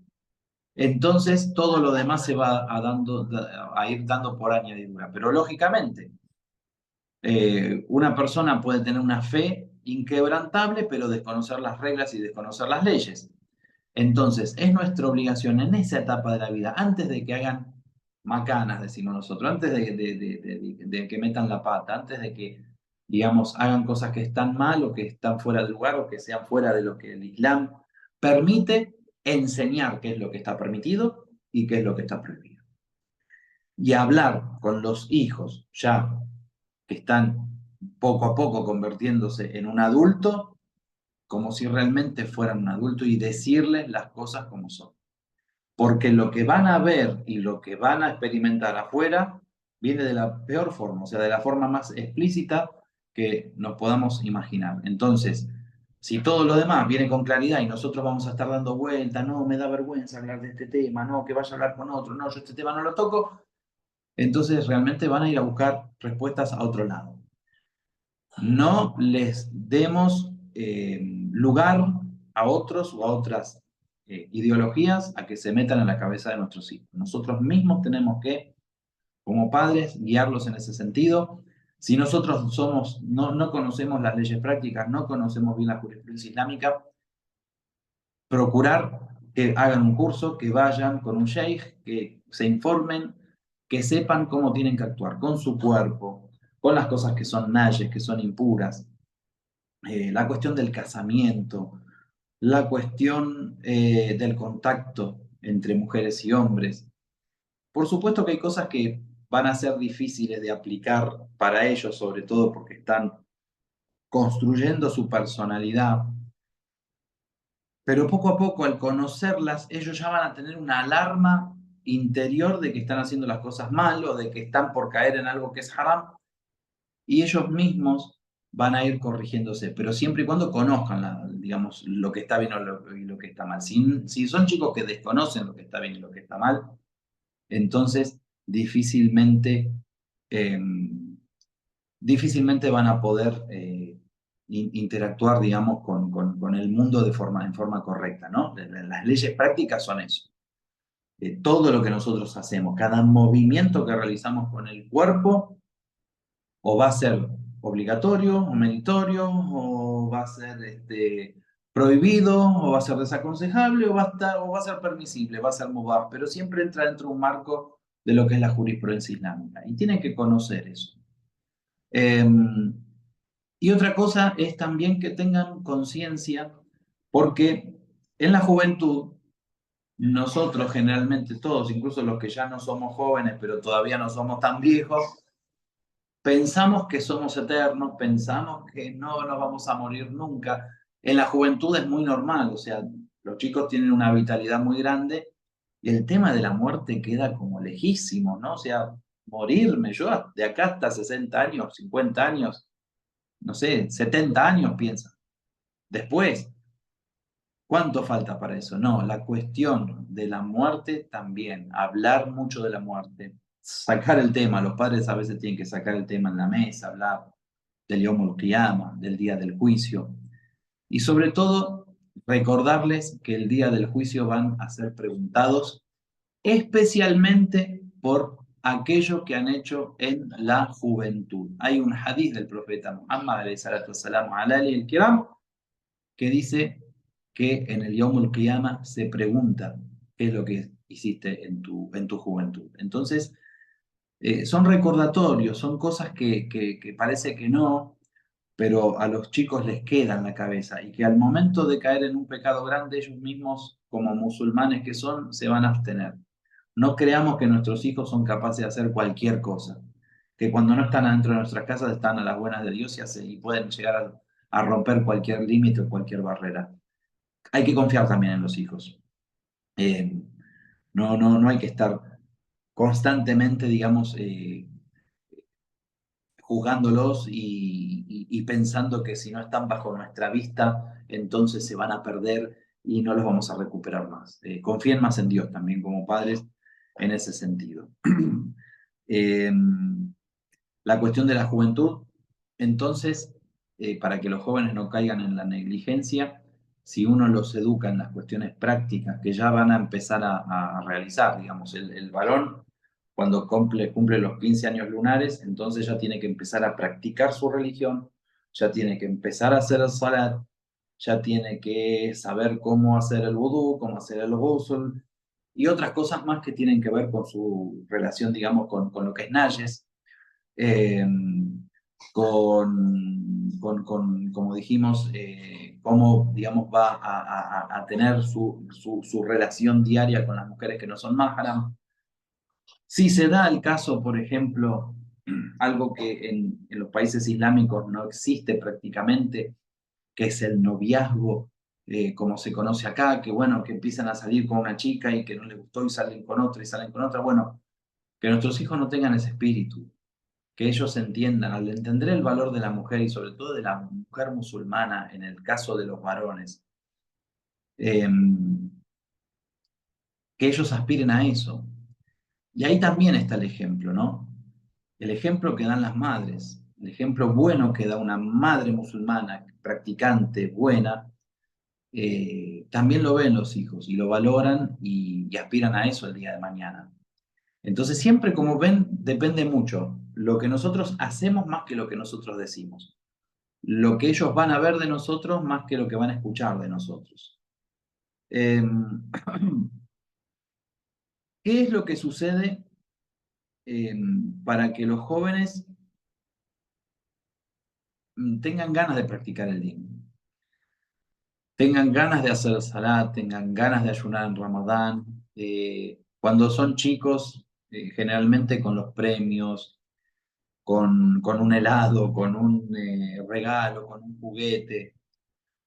entonces todo lo demás se va a ir dando por añadidura. Pero lógicamente, una persona puede tener una fe inquebrantable, pero desconocer las reglas y desconocer las leyes. Entonces, es nuestra obligación en esa etapa de la vida, antes de que hagan macanas, decimos nosotros, antes de que metan la pata, antes de que, digamos, hagan cosas que están mal o que están fuera de lugar o que sean fuera de lo que el Islam permite, enseñar qué es lo que está permitido y qué es lo que está prohibido. Y hablar con los hijos ya que están poco a poco convirtiéndose en un adulto, como si realmente fueran un adulto y decirles las cosas como son. Porque lo que van a ver y lo que van a experimentar afuera viene de la peor forma, o sea, de la forma más explícita que nos podamos imaginar. Entonces, si todo lo demás viene con claridad y nosotros vamos a estar dando vuelta, no, me da vergüenza hablar de este tema, no, que vaya a hablar con otro, no, yo este tema no lo toco, entonces realmente van a ir a buscar respuestas a otro lado. No les demos lugar a otros o a otras ideologías a que se metan en la cabeza de nuestros hijos. Nosotros mismos tenemos que, como padres, guiarlos en ese sentido. Si nosotros no conocemos las leyes prácticas, no conocemos bien la jurisprudencia islámica, procurar que hagan un curso, que vayan con un sheikh, que se informen, que sepan cómo tienen que actuar con su cuerpo, con las cosas que son nayes, que son impuras, la cuestión del casamiento, la cuestión del contacto entre mujeres y hombres. Por supuesto que hay cosas que van a ser difíciles de aplicar para ellos, sobre todo porque están construyendo su personalidad, pero poco a poco al conocerlas, ellos ya van a tener una alarma interior de que están haciendo las cosas mal o de que están por caer en algo que es haram, y ellos mismos van a ir corrigiéndose, pero siempre y cuando conozcan, digamos, lo que está bien y lo que está mal. Si son chicos que desconocen lo que está bien y lo que está mal, entonces difícilmente, eh, difícilmente van a poder interactuar, digamos, con el mundo en forma correcta, ¿no? Las leyes prácticas son eso. Todo lo que nosotros hacemos, cada movimiento que realizamos con el cuerpo, o va a ser obligatorio o meritorio, o va a ser prohibido, o va a ser desaconsejable, o va a ser permisible, va a ser mubah, pero siempre entra dentro de un marco de lo que es la jurisprudencia islámica, y tienen que conocer eso. Y otra cosa es también que tengan conciencia, porque en la juventud, nosotros generalmente todos, incluso los que ya no somos jóvenes, pero todavía no somos tan viejos, pensamos que somos eternos, pensamos que no nos vamos a morir nunca. En la juventud es muy normal, o sea, los chicos tienen una vitalidad muy grande y el tema de la muerte queda como lejísimo, ¿no? O sea, morirme yo de acá hasta 60 años, 50 años, no sé, 70 años piensa. Después, ¿cuánto falta para eso? No, la cuestión de la muerte también, hablar mucho de la muerte, sacar el tema, los padres a veces tienen que sacar el tema en la mesa, hablar del Yom Kiyama, del día del juicio, y sobre todo recordarles que el día del juicio van a ser preguntados especialmente por aquello que han hecho en la juventud. Hay un hadith del profeta Muhammad, alayhi salatu wassalam, ala alihi al-kiram, que dice que en el Yawm al-Qiyamah se pregunta qué es lo que hiciste en tu juventud. Entonces, son recordatorios, son cosas que parece que no, pero a los chicos les queda en la cabeza y que al momento de caer en un pecado grande, ellos mismos, como musulmanes que son, se van a abstener. No creamos que nuestros hijos son capaces de hacer cualquier cosa, que cuando no están adentro de nuestras casas están a las buenas de Dios y pueden llegar a romper cualquier límite o cualquier barrera. Hay que confiar también en los hijos. Eh, no hay que estar constantemente, digamos, juzgándolos y pensando que si no están bajo nuestra vista, entonces se van a perder y no los vamos a recuperar más. Confíen más en Dios también como padres en ese sentido. Eh, la cuestión de la juventud, entonces, para que los jóvenes no caigan en la negligencia, si uno los educa en las cuestiones prácticas que ya van a empezar a realizar, digamos, el varón cuando cumple los 15 años lunares, entonces ya tiene que empezar a practicar su religión, ya tiene que empezar a hacer el salat, ya tiene que saber cómo hacer el vudú, cómo hacer el ghusl, y otras cosas más que tienen que ver con su relación, digamos, con lo que es Nayes, eh, como dijimos, cómo, digamos, va a tener su relación diaria con las mujeres que no son mahram. Si se da el caso, por ejemplo, algo que en los países islámicos no existe prácticamente, que es el noviazgo, como se conoce acá, que bueno, que empiezan a salir con una chica y que no les gustó y salen con otra y salen con otra, bueno, que nuestros hijos no tengan ese espíritu, que ellos entiendan, al entender el valor de la mujer y sobre todo de la mujer musulmana en el caso de los varones, eh, que ellos aspiren a eso. Y ahí también está el ejemplo, ¿no? El ejemplo que dan las madres, el ejemplo bueno que da una madre musulmana, practicante, buena, también lo ven los hijos y lo valoran y aspiran a eso el día de mañana. Entonces siempre, como ven, depende mucho lo que nosotros hacemos más que lo que nosotros decimos. Lo que ellos van a ver de nosotros más que lo que van a escuchar de nosotros. Eh, ¿Qué es lo que sucede eh, para que los jóvenes tengan ganas de practicar el din? Tengan ganas de hacer salat, tengan ganas de ayunar en Ramadán. Cuando son chicos, generalmente con los premios, con un helado, con un regalo, con un juguete,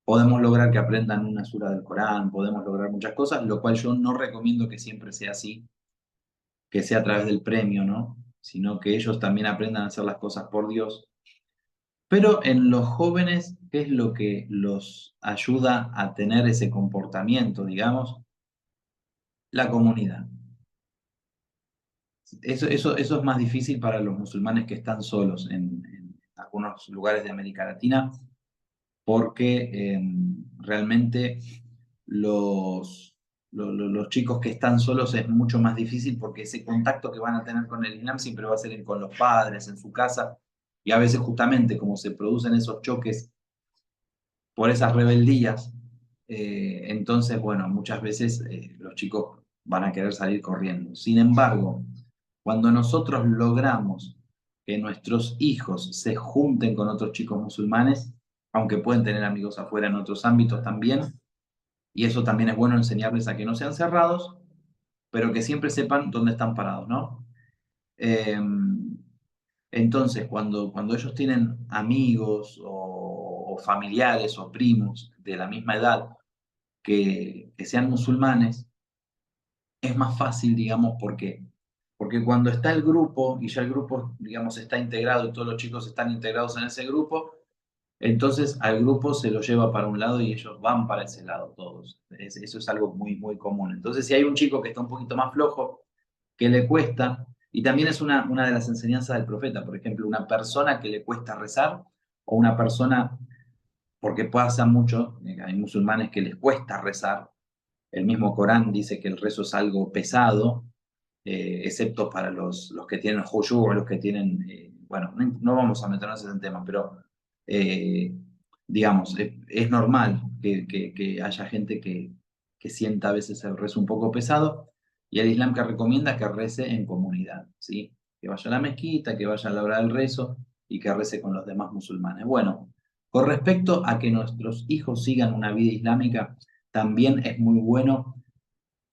podemos lograr que aprendan una sura del Corán, podemos lograr muchas cosas, lo cual yo no recomiendo que siempre sea así, que sea a través del premio, ¿no? Sino que ellos también aprendan a hacer las cosas por Dios. Pero en los jóvenes, ¿qué es lo que los ayuda a tener ese comportamiento, digamos? La comunidad. Eso es más difícil para los musulmanes que están solos en algunos lugares de América Latina, porque realmente los chicos que están solos es mucho más difícil porque ese contacto que van a tener con el Islam siempre va a ser con los padres, en su casa, y a veces justamente como se producen esos choques por esas rebeldías, entonces, bueno, muchas veces los chicos van a querer salir corriendo. Sin embargo, cuando nosotros logramos que nuestros hijos se junten con otros chicos musulmanes, aunque pueden tener amigos afuera en otros ámbitos también, y eso también es bueno enseñarles a que no sean cerrados, pero que siempre sepan dónde están parados, ¿no? Eh, entonces, cuando ellos tienen amigos o familiares o primos de la misma edad que sean musulmanes, es más fácil, digamos, porque cuando está el grupo y ya el grupo, digamos, está integrado y todos los chicos están integrados en ese grupo, entonces al grupo se lo lleva para un lado y ellos van para ese lado todos. Eso es algo muy, muy común. Entonces, si hay un chico que está un poquito más flojo, que le cuesta, y también es una de las enseñanzas del profeta, por ejemplo, una persona que le cuesta rezar o una persona, porque pasa mucho, hay musulmanes que les cuesta rezar, el mismo Corán dice que el rezo es algo pesado, excepto para los que tienen Hoyu o los que tienen, bueno, no vamos a meternos en ese tema, pero digamos, es normal que haya gente que sienta a veces el rezo un poco pesado, y el Islam que recomienda que rece en comunidad, ¿sí? Que vaya a la mezquita, que vaya a la hora del rezo y que rece con los demás musulmanes. Bueno, con respecto a que nuestros hijos sigan una vida islámica, también es muy bueno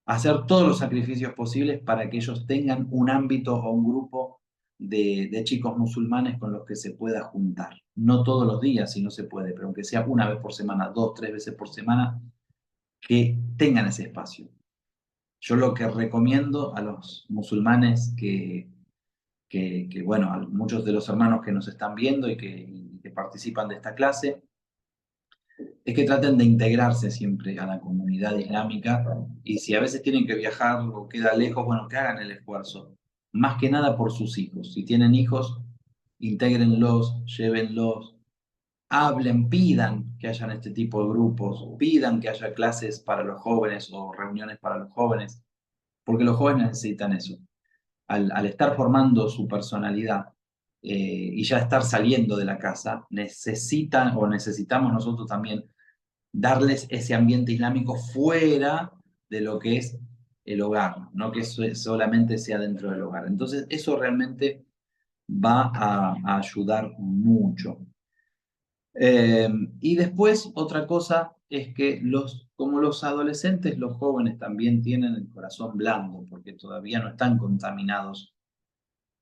hacer todos los sacrificios posibles para que ellos tengan un ámbito o un grupo de chicos musulmanes con los que se pueda juntar. No todos los días, si no se puede, pero aunque sea una vez por semana, dos, tres veces por semana, que tengan ese espacio. Yo lo que recomiendo a los musulmanes bueno, a muchos de los hermanos que nos están viendo y que participan de esta clase, es que traten de integrarse siempre a la comunidad islámica, y si a veces tienen que viajar o queda lejos, bueno, que hagan el esfuerzo. Más que nada por sus hijos. Si tienen hijos, intégrenlos, llévenlos, hablen, pidan que hayan este tipo de grupos, pidan que haya clases para los jóvenes o reuniones para los jóvenes, porque los jóvenes necesitan eso. Al estar formando su personalidad y ya estar saliendo de la casa, necesitan o necesitamos nosotros también darles ese ambiente islámico fuera de lo que es el hogar, no que eso solamente sea dentro del hogar. Entonces, eso realmente va a ayudar mucho. Y después, otra cosa es que como los adolescentes, los jóvenes también tienen el corazón blando, porque todavía no están contaminados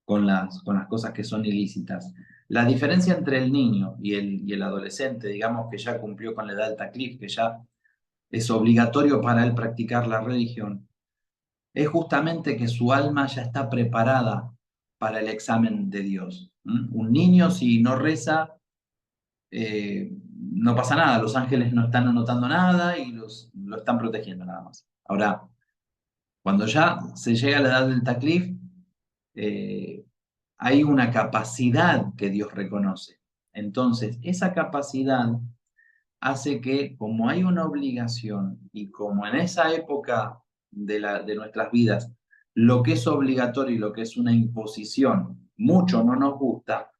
con las cosas que son ilícitas. La diferencia entre el niño y el adolescente, digamos que ya cumplió con la edad del taklif, que ya es obligatorio para él practicar la religión, es justamente que su alma ya está preparada para el examen de Dios. Un niño, si no reza, no pasa nada, los ángeles no están anotando nada y lo están protegiendo nada más. Ahora, cuando ya se llega a la edad del taklif, eh, hay una capacidad que Dios reconoce. Entonces, esa capacidad hace que, como hay una obligación y como en esa época de nuestras vidas, lo que es obligatorio y lo que es una imposición, mucho no nos gusta,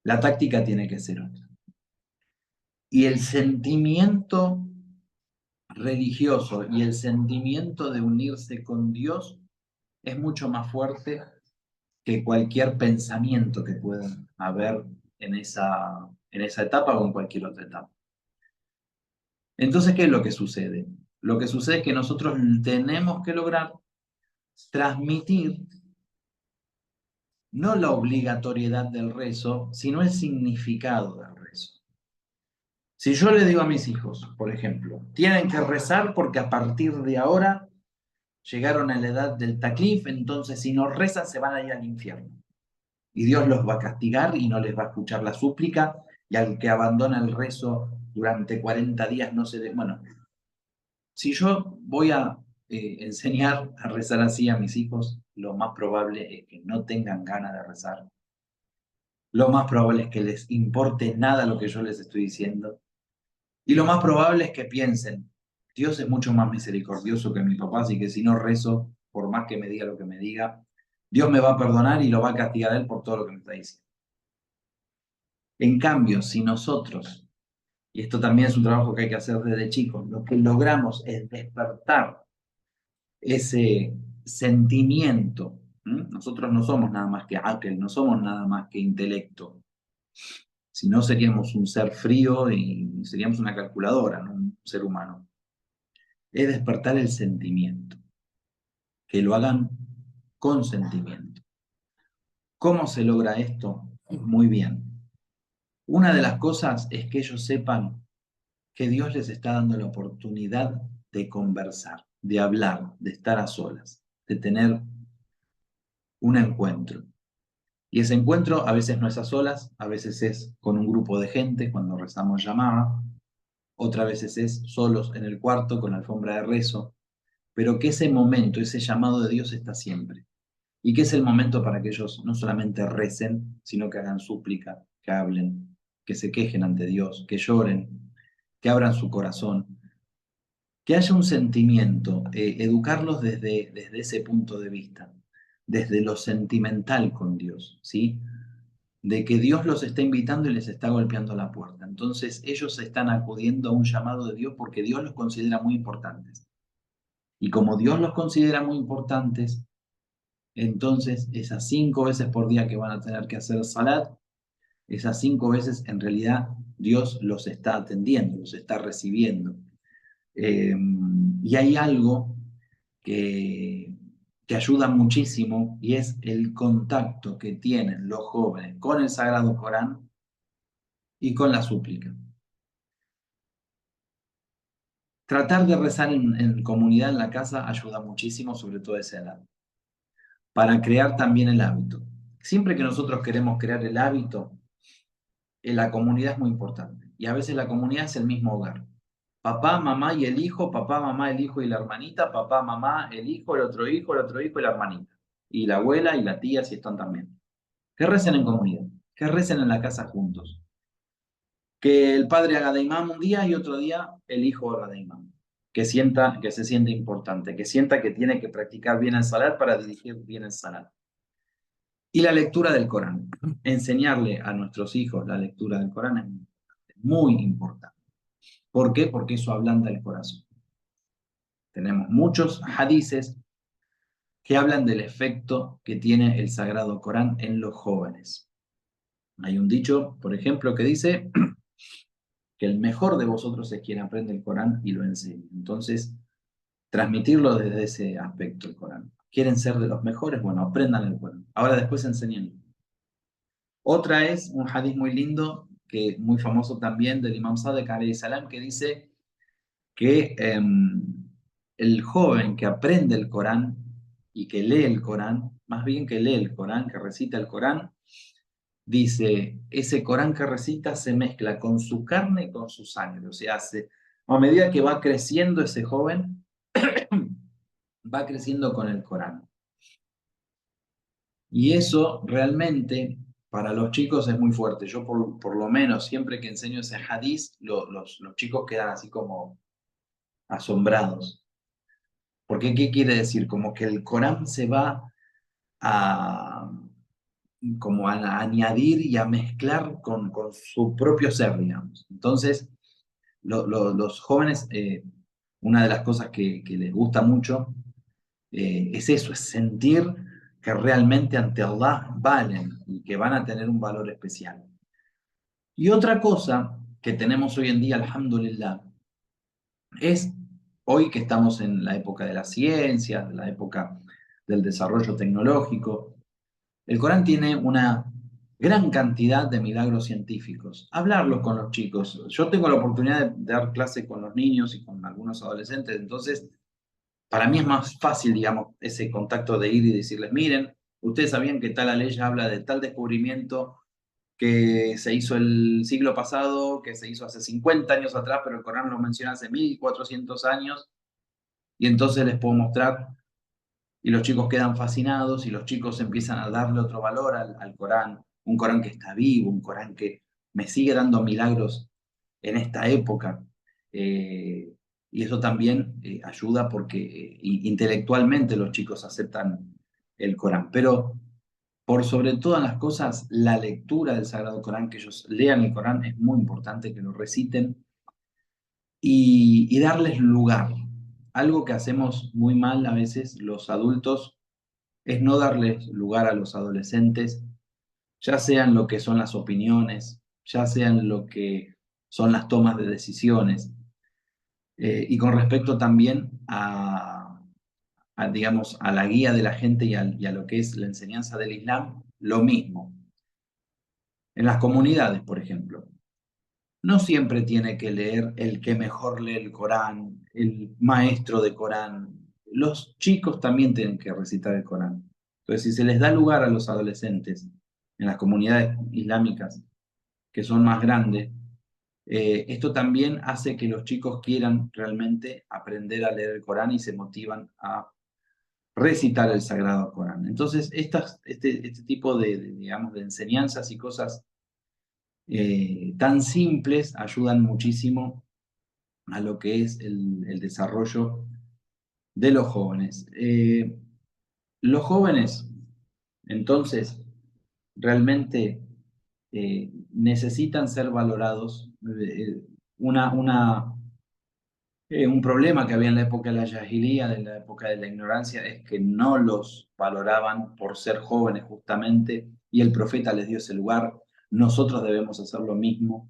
la táctica tiene que ser otra. Y el sentimiento religioso y el sentimiento de unirse con Dios es mucho más fuerte que cualquier pensamiento que pueda haber en esa etapa o en cualquier otra etapa. Entonces, ¿qué es lo que sucede? Lo que sucede es que nosotros tenemos que lograr transmitir no la obligatoriedad del rezo, sino el significado del rezo. Si yo le digo a mis hijos, por ejemplo, tienen que rezar porque a partir de ahora llegaron a la edad del taklif, entonces si no rezan se van a ir al infierno. Y Dios los va a castigar y no les va a escuchar la súplica, y al que abandona el rezo durante 40 días no se... Bueno, si yo voy a enseñar a rezar así a mis hijos, lo más probable es que no tengan ganas de rezar. Lo más probable es que les importe nada lo que yo les estoy diciendo. Y lo más probable es que piensen, Dios es mucho más misericordioso que mi papá, así que si no rezo, por más que me diga lo que me diga, Dios me va a perdonar y lo va a castigar a él por todo lo que me está diciendo. En cambio, si nosotros, y esto también es un trabajo que hay que hacer desde chicos, lo que logramos es despertar ese sentimiento. Nosotros no somos nada más que aquel, no somos nada más que intelecto. Si no, seríamos un ser frío y seríamos una calculadora, no un ser humano. Es despertar el sentimiento, que lo hagan con sentimiento. ¿Cómo se logra esto? Muy bien. Una de las cosas es que ellos sepan que Dios les está dando la oportunidad de conversar, de hablar, de estar a solas, de tener un encuentro. Y ese encuentro a veces no es a solas, a veces es con un grupo de gente cuando rezamos llamada, otras veces es solos en el cuarto con alfombra de rezo, pero que ese momento, ese llamado de Dios está siempre. Y que es el momento para que ellos no solamente recen, sino que hagan súplica, que hablen, que se quejen ante Dios, que lloren, que abran su corazón. que haya un sentimiento, educarlos desde ese punto de vista, desde lo sentimental con Dios, ¿sí? De que Dios los está invitando y les está golpeando la puerta. Entonces ellos están acudiendo a un llamado de Dios porque Dios los considera muy importantes. Y como Dios los considera muy importantes, entonces esas 5 veces por día que van a tener que hacer salat, esas 5 veces en realidad Dios los está atendiendo, los está recibiendo. Eh, y hay algo que, que ayuda muchísimo y es el contacto que tienen los jóvenes con el Sagrado Corán y con la súplica. Tratar de rezar en comunidad en la casa ayuda muchísimo, sobre todo a esa edad, para crear también el hábito. Siempre que nosotros queremos crear el hábito, la comunidad es muy importante. Y a veces la comunidad es el mismo hogar. Papá, mamá y el hijo, papá, mamá, el hijo y la hermanita, papá, mamá, el hijo, el otro hijo y la hermanita. Y la abuela y la tía si están también. Que recen en comunidad, que recen en la casa juntos. Que el padre haga de imán un día y otro día el hijo haga de imán. Que sienta, que se siente importante, que sienta que tiene que practicar bien el salat para dirigir bien el salat. Y la lectura del Corán. Enseñarle a nuestros hijos la lectura del Corán es muy importante. ¿Por qué? Porque eso ablanda el corazón. Tenemos muchos hadices que hablan del efecto que tiene el Sagrado Corán en los jóvenes. Hay un dicho, por ejemplo, que dice que el mejor de vosotros es quien aprende el Corán y lo enseña. Entonces, transmitirlo desde ese aspecto el Corán. ¿Quieren ser de los mejores? Bueno, aprendan el Corán. Ahora después enseñen. Otra es un hadith muy lindo, que muy famoso también, del Imam Sadek alayhi salam, que dice que el joven que aprende el Corán y que lee el Corán, más bien que lee el Corán, que recita el Corán, dice, ese Corán que recita se mezcla con su carne y con su sangre. O sea, a medida que va creciendo ese joven, va creciendo con el Corán. Y eso realmente para los chicos es muy fuerte. Yo por lo menos siempre que enseño ese hadiz, los chicos quedan así como asombrados. Porque ¿qué quiere decir? Como que el Corán se va a, como a añadir y a mezclar con su propio ser, digamos. Entonces, los jóvenes, una de las cosas que les gusta mucho es eso, es sentir que realmente ante Allah valen y que van a tener un valor especial. Y otra cosa que tenemos hoy en día, alhamdulillah, es hoy que estamos en la época de la ciencia, la época del desarrollo tecnológico, el Corán tiene una gran cantidad de milagros científicos. Hablarlos con los chicos. Yo tengo la oportunidad de dar clase con los niños y con algunos adolescentes, entonces para mí es más fácil, digamos, ese contacto de ir y decirles, miren, ustedes sabían que tal ley habla de tal descubrimiento que se hizo el siglo pasado, que se hizo hace 50 años atrás, pero el Corán lo menciona hace 1400 años, y entonces les puedo mostrar, y los chicos quedan fascinados, y los chicos empiezan a darle otro valor al Corán, un Corán que está vivo, un Corán que me sigue dando milagros en esta época. Y eso también ayuda porque intelectualmente los chicos aceptan el Corán. Pero por sobre todas las cosas, la lectura del Sagrado Corán, que ellos lean el Corán, es muy importante que lo reciten y darles lugar. Algo que hacemos muy mal a veces los adultos es no darles lugar a los adolescentes, ya sean lo que son las opiniones, ya sean lo que son las tomas de decisiones. Y con respecto también digamos, a la guía de la gente y a lo que es la enseñanza del Islam, lo mismo. En las comunidades, por ejemplo, no siempre tiene que leer el que mejor lee el Corán, el maestro de Corán. Los chicos también tienen que recitar el Corán. Entonces, si se les da lugar a los adolescentes en las comunidades islámicas que son más grandes, esto también hace que los chicos quieran realmente aprender a leer el Corán y se motivan a recitar el Sagrado Corán. Entonces, este tipo digamos, de enseñanzas y cosas tan simples ayudan muchísimo a lo que es el desarrollo de los jóvenes. Los jóvenes, entonces, realmente necesitan ser valorados. Una, una, un problema que había en la época de la Yahilía, en la época de la ignorancia, es que no los valoraban por ser jóvenes justamente, y el profeta les dio ese lugar. Nosotros debemos hacer lo mismo.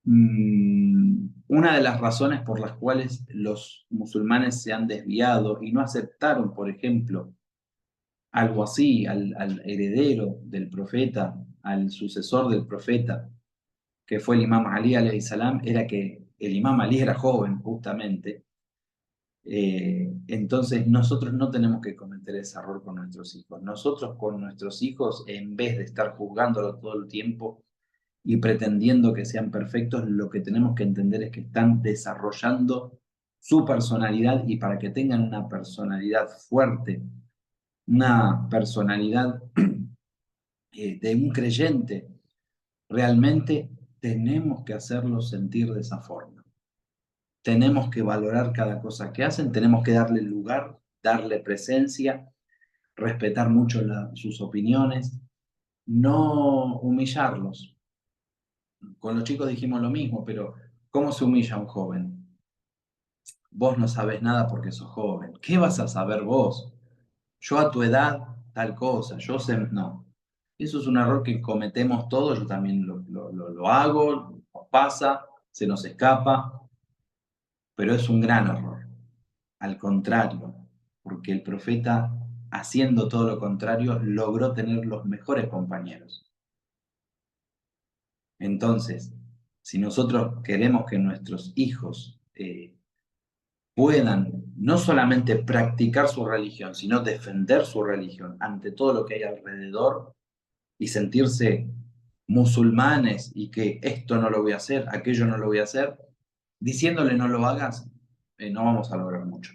Una de las razones por las cuales los musulmanes se han desviado y no aceptaron, por ejemplo, algo así, al heredero del profeta, al sucesor del profeta, que fue el imam Ali alayhi salam, era que el imam Ali era joven, justamente. Entonces nosotros no tenemos que cometer ese error con nuestros hijos. Nosotros con nuestros hijos, en vez de estar juzgándolo todo el tiempo y pretendiendo que sean perfectos, lo que tenemos que entender es que están desarrollando su personalidad, y para que tengan una personalidad fuerte, una personalidad de un creyente, realmente tenemos que hacerlos sentir de esa forma. Tenemos que valorar cada cosa que hacen, tenemos que darle lugar, darle presencia, respetar mucho sus opiniones, no humillarlos. Con los chicos dijimos lo mismo, pero ¿cómo se humilla a un joven? Vos no sabés nada porque sos joven. ¿Qué vas a saber vos? Yo a tu edad, tal cosa, yo sé, no. Eso es un error que cometemos todos, yo también lo hago, nos pasa, se nos escapa, pero es un gran error. Al contrario, porque el profeta, haciendo todo lo contrario, logró tener los mejores compañeros. Entonces, si nosotros queremos que nuestros hijos puedan no solamente practicar su religión, sino defender su religión ante todo lo que hay alrededor y sentirse musulmanes, y que esto no lo voy a hacer, aquello no lo voy a hacer, diciéndole no lo hagas, no vamos a lograr mucho.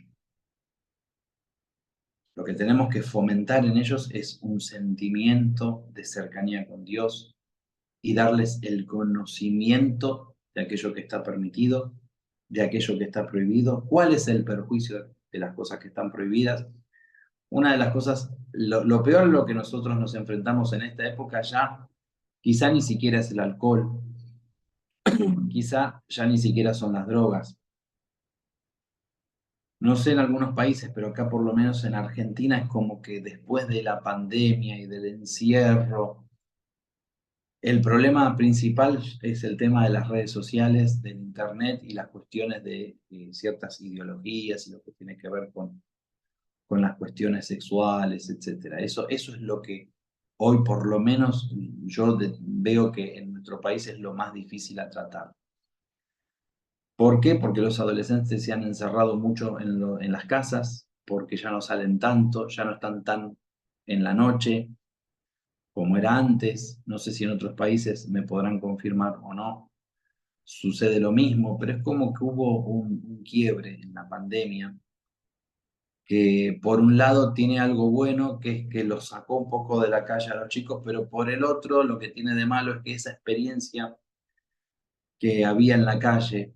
Lo que tenemos que fomentar en ellos es un sentimiento de cercanía con Dios y darles el conocimiento de aquello que está permitido, de aquello que está prohibido, cuál es el perjuicio de las cosas que están prohibidas. Una de las cosas, lo peor a lo que nosotros nos enfrentamos en esta época ya, quizá ni siquiera es el alcohol, quizá ya ni siquiera son las drogas. No sé en algunos países, pero acá por lo menos en Argentina es como que después de la pandemia y del encierro, el problema principal es el tema de las redes sociales, del internet y las cuestiones de ciertas ideologías y lo que tiene que ver con las cuestiones sexuales, etcétera. Eso es lo que hoy por lo menos yo veo que en nuestro país es lo más difícil a tratar. ¿Por qué? Porque los adolescentes se han encerrado mucho en las casas, porque ya no salen tanto, ya no están tan en la noche como era antes. No sé si en otros países me podrán confirmar o no. Sucede lo mismo, pero es como que hubo un quiebre en la pandemia, que por un lado tiene algo bueno, que es que los sacó un poco de la calle a los chicos, pero por el otro lo que tiene de malo es que esa experiencia que había en la calle,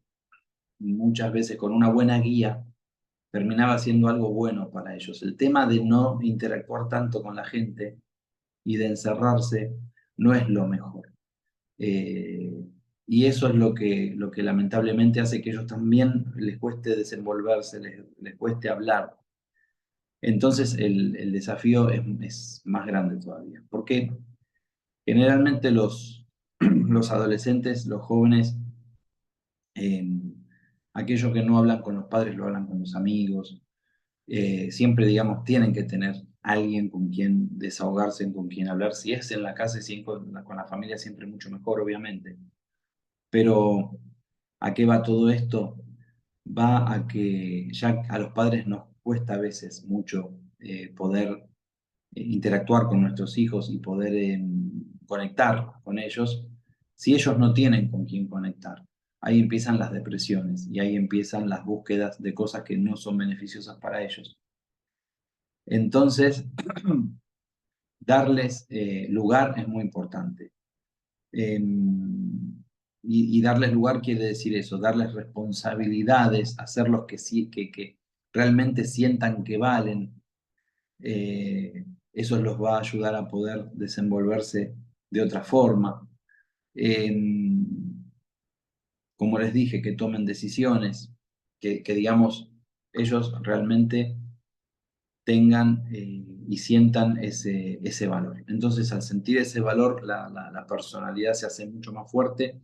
muchas veces con una buena guía, terminaba siendo algo bueno para ellos. El tema de no interactuar tanto con la gente y de encerrarse no es lo mejor. Eh, y eso es lo que lamentablemente hace que ellos también les cueste desenvolverse, les cueste hablar. Entonces el desafío es más grande todavía, porque generalmente los adolescentes, los jóvenes, eh, aquellos que no hablan con los padres lo hablan con los amigos. Siempre, digamos, tienen que tener alguien con quien desahogarse, con quien hablar. Si es en la casa, si con la familia, siempre mucho mejor, obviamente. Pero ¿a qué va todo esto? Va a que ya a los padres nos cuesta a veces mucho poder interactuar con nuestros hijos y poder conectar con ellos, si ellos no tienen con quién conectar. Ahí empiezan las depresiones y ahí empiezan las búsquedas de cosas que no son beneficiosas para ellos. Entonces, darles lugar es muy importante. y darles lugar quiere decir eso, darles responsabilidades, hacerlos que realmente sientan que valen. Eso los va a ayudar a poder desenvolverse de otra forma. Como les dije, que tomen decisiones, que digamos, ellos realmente tengan y sientan ese valor. Entonces, al sentir ese valor, la personalidad se hace mucho más fuerte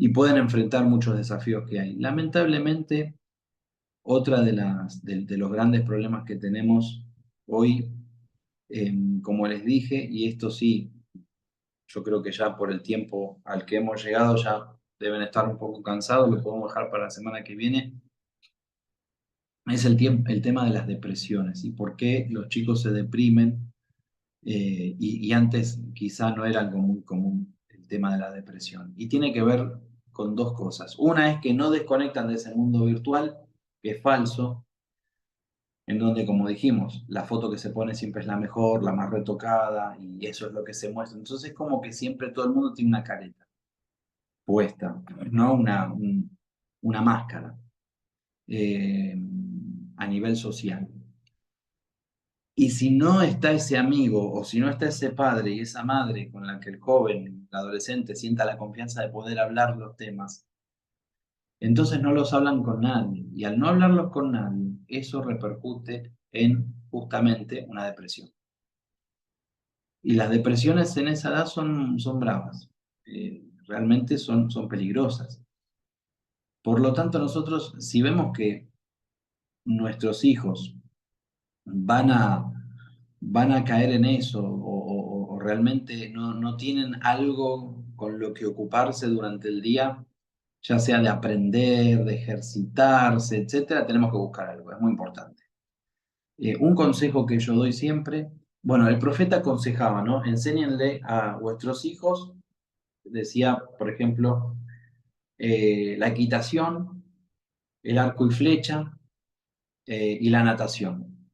y pueden enfrentar muchos desafíos que hay. Lamentablemente, otra de los grandes problemas que tenemos hoy, como les dije, y esto sí, yo creo que ya por el tiempo al que hemos llegado ya deben estar un poco cansados, lo podemos dejar para la semana que viene, es el tema de las depresiones y por qué los chicos se deprimen, y antes quizá no era algo muy común el tema de la depresión. Y tiene que ver con dos cosas. Una es que no desconectan de ese mundo virtual, que es falso, en donde, como dijimos, la foto que se pone siempre es la mejor, la más retocada, y eso es lo que se muestra. Entonces, como que siempre todo el mundo tiene una careta puesta, ¿no? Una máscara eh, a nivel social. Y si no está ese amigo o si no está ese padre y esa madre con la que el joven, el adolescente, sienta la confianza de poder hablar los temas, entonces no los hablan con nadie. Y al no hablarlos con nadie, eso repercute en justamente una depresión. Y las depresiones en esa edad son bravas, realmente son peligrosas. Por lo tanto, nosotros, si vemos que nuestros hijos van a, van a caer en eso o realmente no tienen algo con lo que ocuparse durante el día, ya sea de aprender, de ejercitarse, etcétera, tenemos que buscar algo, es muy importante. Un consejo que yo doy siempre, bueno, el profeta aconsejaba, ¿no? Enséñenle a vuestros hijos, decía, por ejemplo, la equitación, el arco y flecha, y la natación.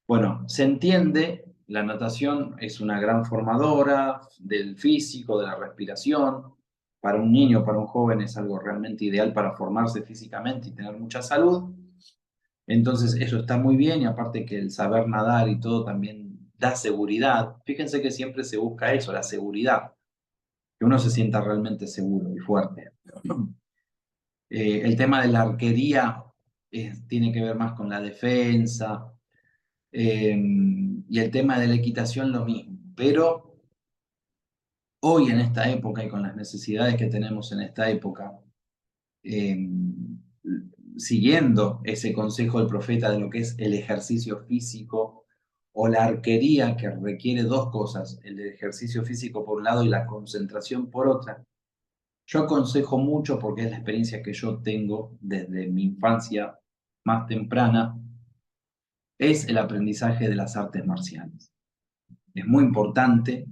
Bueno, se entiende, la natación es una gran formadora del físico, de la respiración. Para un niño, para un joven es algo realmente ideal para formarse físicamente y tener mucha salud. Entonces eso está muy bien y aparte que el saber nadar y todo también da seguridad. Fíjense que siempre se busca eso, la seguridad, que uno se sienta realmente seguro y fuerte. El tema de la arquería tiene que ver más con la defensa, y el tema de la equitación lo mismo. Pero hoy en esta época y con las necesidades que tenemos en esta época, eh, siguiendo ese consejo del profeta de lo que es el ejercicio físico o la arquería, que requiere dos cosas, el ejercicio físico por un lado y la concentración por otra, yo aconsejo mucho porque es la experiencia que yo tengo desde mi infancia más temprana, es el aprendizaje de las artes marciales. Es muy importante,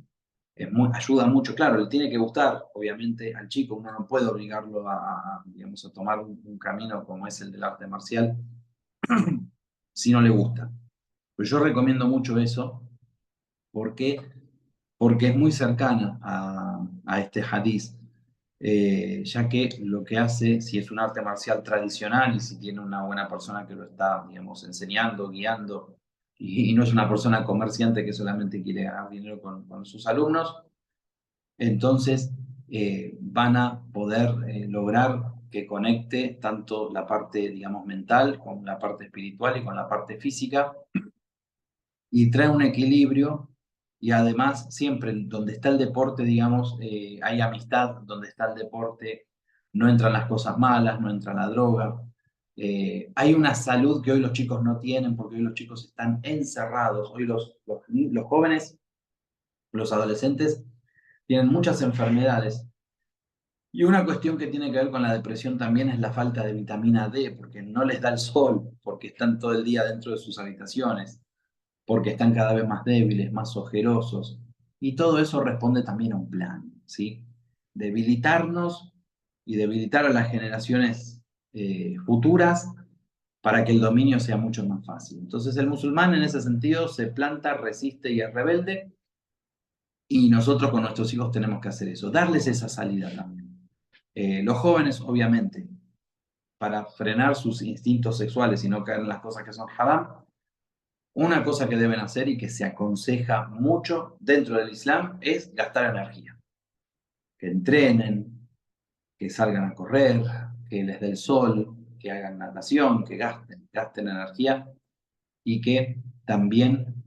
ayuda mucho, claro, le tiene que gustar, obviamente, al chico, uno no puede obligarlo digamos, a tomar un camino como es el del arte marcial si no le gusta. Pero yo recomiendo mucho eso porque, porque es muy cercana a este hadiz, ya que lo que hace, si es un arte marcial tradicional y si tiene una buena persona que lo está, digamos, enseñando, guiando, y no es una persona comerciante que solamente quiere ganar dinero con sus alumnos, entonces van a poder lograr que conecte tanto la parte, digamos, mental con la parte espiritual y con la parte física y trae un equilibrio y además siempre donde está el deporte, digamos, hay amistad, donde está el deporte no entran las cosas malas, no entra la droga. Hay una salud que hoy los chicos no tienen porque hoy los chicos están encerrados, hoy los jóvenes, los adolescentes tienen muchas enfermedades. Y una cuestión que tiene que ver con la depresión también es la falta de vitamina D, porque no les da el sol, porque están todo el día dentro de sus habitaciones, porque están cada vez más débiles, más ojerosos. Y todo eso responde también a un plan, ¿sí? Debilitarnos y debilitar a las generaciones futuras para que el dominio sea mucho más fácil. Entonces el musulmán en ese sentido se planta, resiste y es rebelde, y nosotros con nuestros hijos tenemos que hacer eso, darles esa salida también. Los jóvenes, obviamente, para frenar sus instintos sexuales y no caer en las cosas que son haram, una cosa que deben hacer y que se aconseja mucho dentro del Islam es gastar energía. Que entrenen, que salgan a correr, que les dé el sol, que hagan natación, que gasten energía y que también,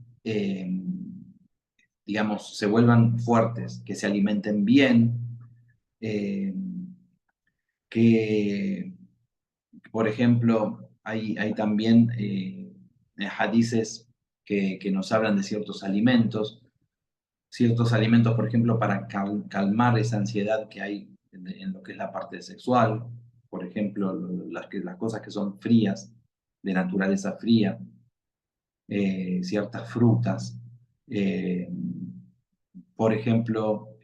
digamos, se vuelvan fuertes, que se alimenten bien, eh, que, por ejemplo, hay también hadices que nos hablan de ciertos alimentos, por ejemplo, para calmar esa ansiedad que hay en lo que es la parte sexual, por ejemplo, las cosas que son frías, de naturaleza fría, ciertas frutas, eh, por ejemplo,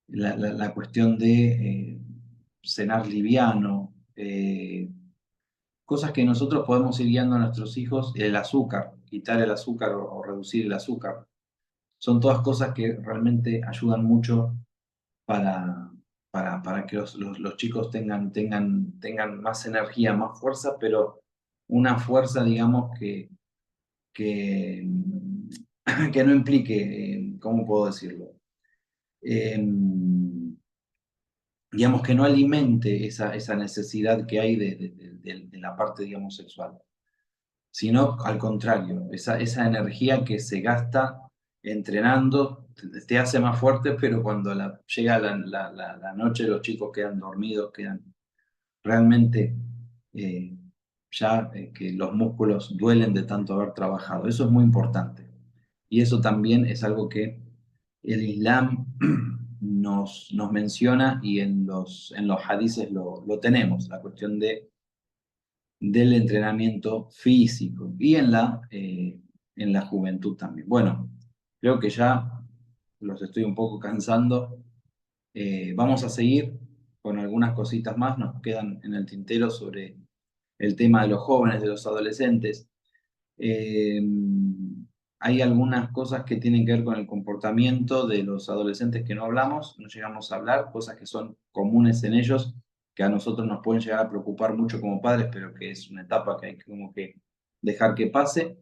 la cuestión de cenar liviano, cosas que nosotros podemos ir guiando a nuestros hijos, el azúcar, quitar el azúcar o reducir el azúcar. Son todas cosas que realmente ayudan mucho para, para que los chicos tengan más energía, más fuerza, pero una fuerza, digamos, que, que no implique, ¿cómo puedo decirlo? Digamos, que no alimente esa necesidad que hay de la parte, digamos, sexual, sino al contrario, esa energía que se gasta entrenando te hace más fuerte, pero cuando llega la noche los chicos quedan dormidos, quedan realmente eh, ya que los músculos duelen de tanto haber trabajado. Eso es muy importante. Y eso también es algo que el Islam nos menciona y en los hadices lo tenemos, la cuestión del entrenamiento físico y en la juventud también. Bueno, creo que ya los estoy un poco cansando. Vamos a seguir con algunas cositas más, nos quedan en el tintero sobre el tema de los jóvenes, de los adolescentes. Eh, Hay algunas cosas que tienen que ver con el comportamiento de los adolescentes que no hablamos, no llegamos a hablar, cosas que son comunes en ellos, que a nosotros nos pueden llegar a preocupar mucho como padres, pero que es una etapa que hay como que dejar que pase.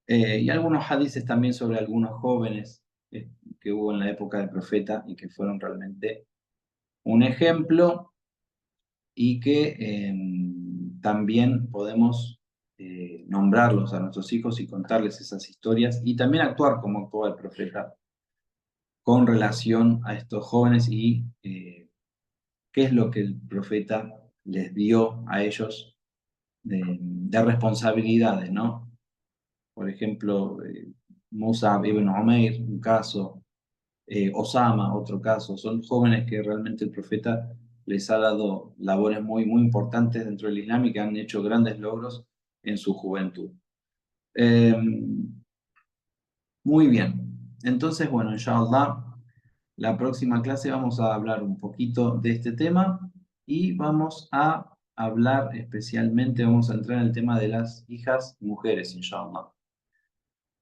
Y algunos hadices también sobre algunos jóvenes que hubo en la época del profeta y que fueron realmente un ejemplo y que también podemos nombrarlos a nuestros hijos y contarles esas historias y también actuar como actuó el profeta con relación a estos jóvenes y qué es lo que el profeta les dio a ellos de responsabilidades, ¿no? Por ejemplo, Musa ibn Umair, un caso, Osama, otro caso, son jóvenes que realmente el profeta les ha dado labores muy, muy importantes dentro del Islam y que han hecho grandes logros en su juventud. Eh, Muy bien, entonces, bueno, inshallah, la próxima clase vamos a hablar un poquito de este tema y vamos a hablar especialmente, vamos a entrar en el tema de las hijas mujeres, inshallah.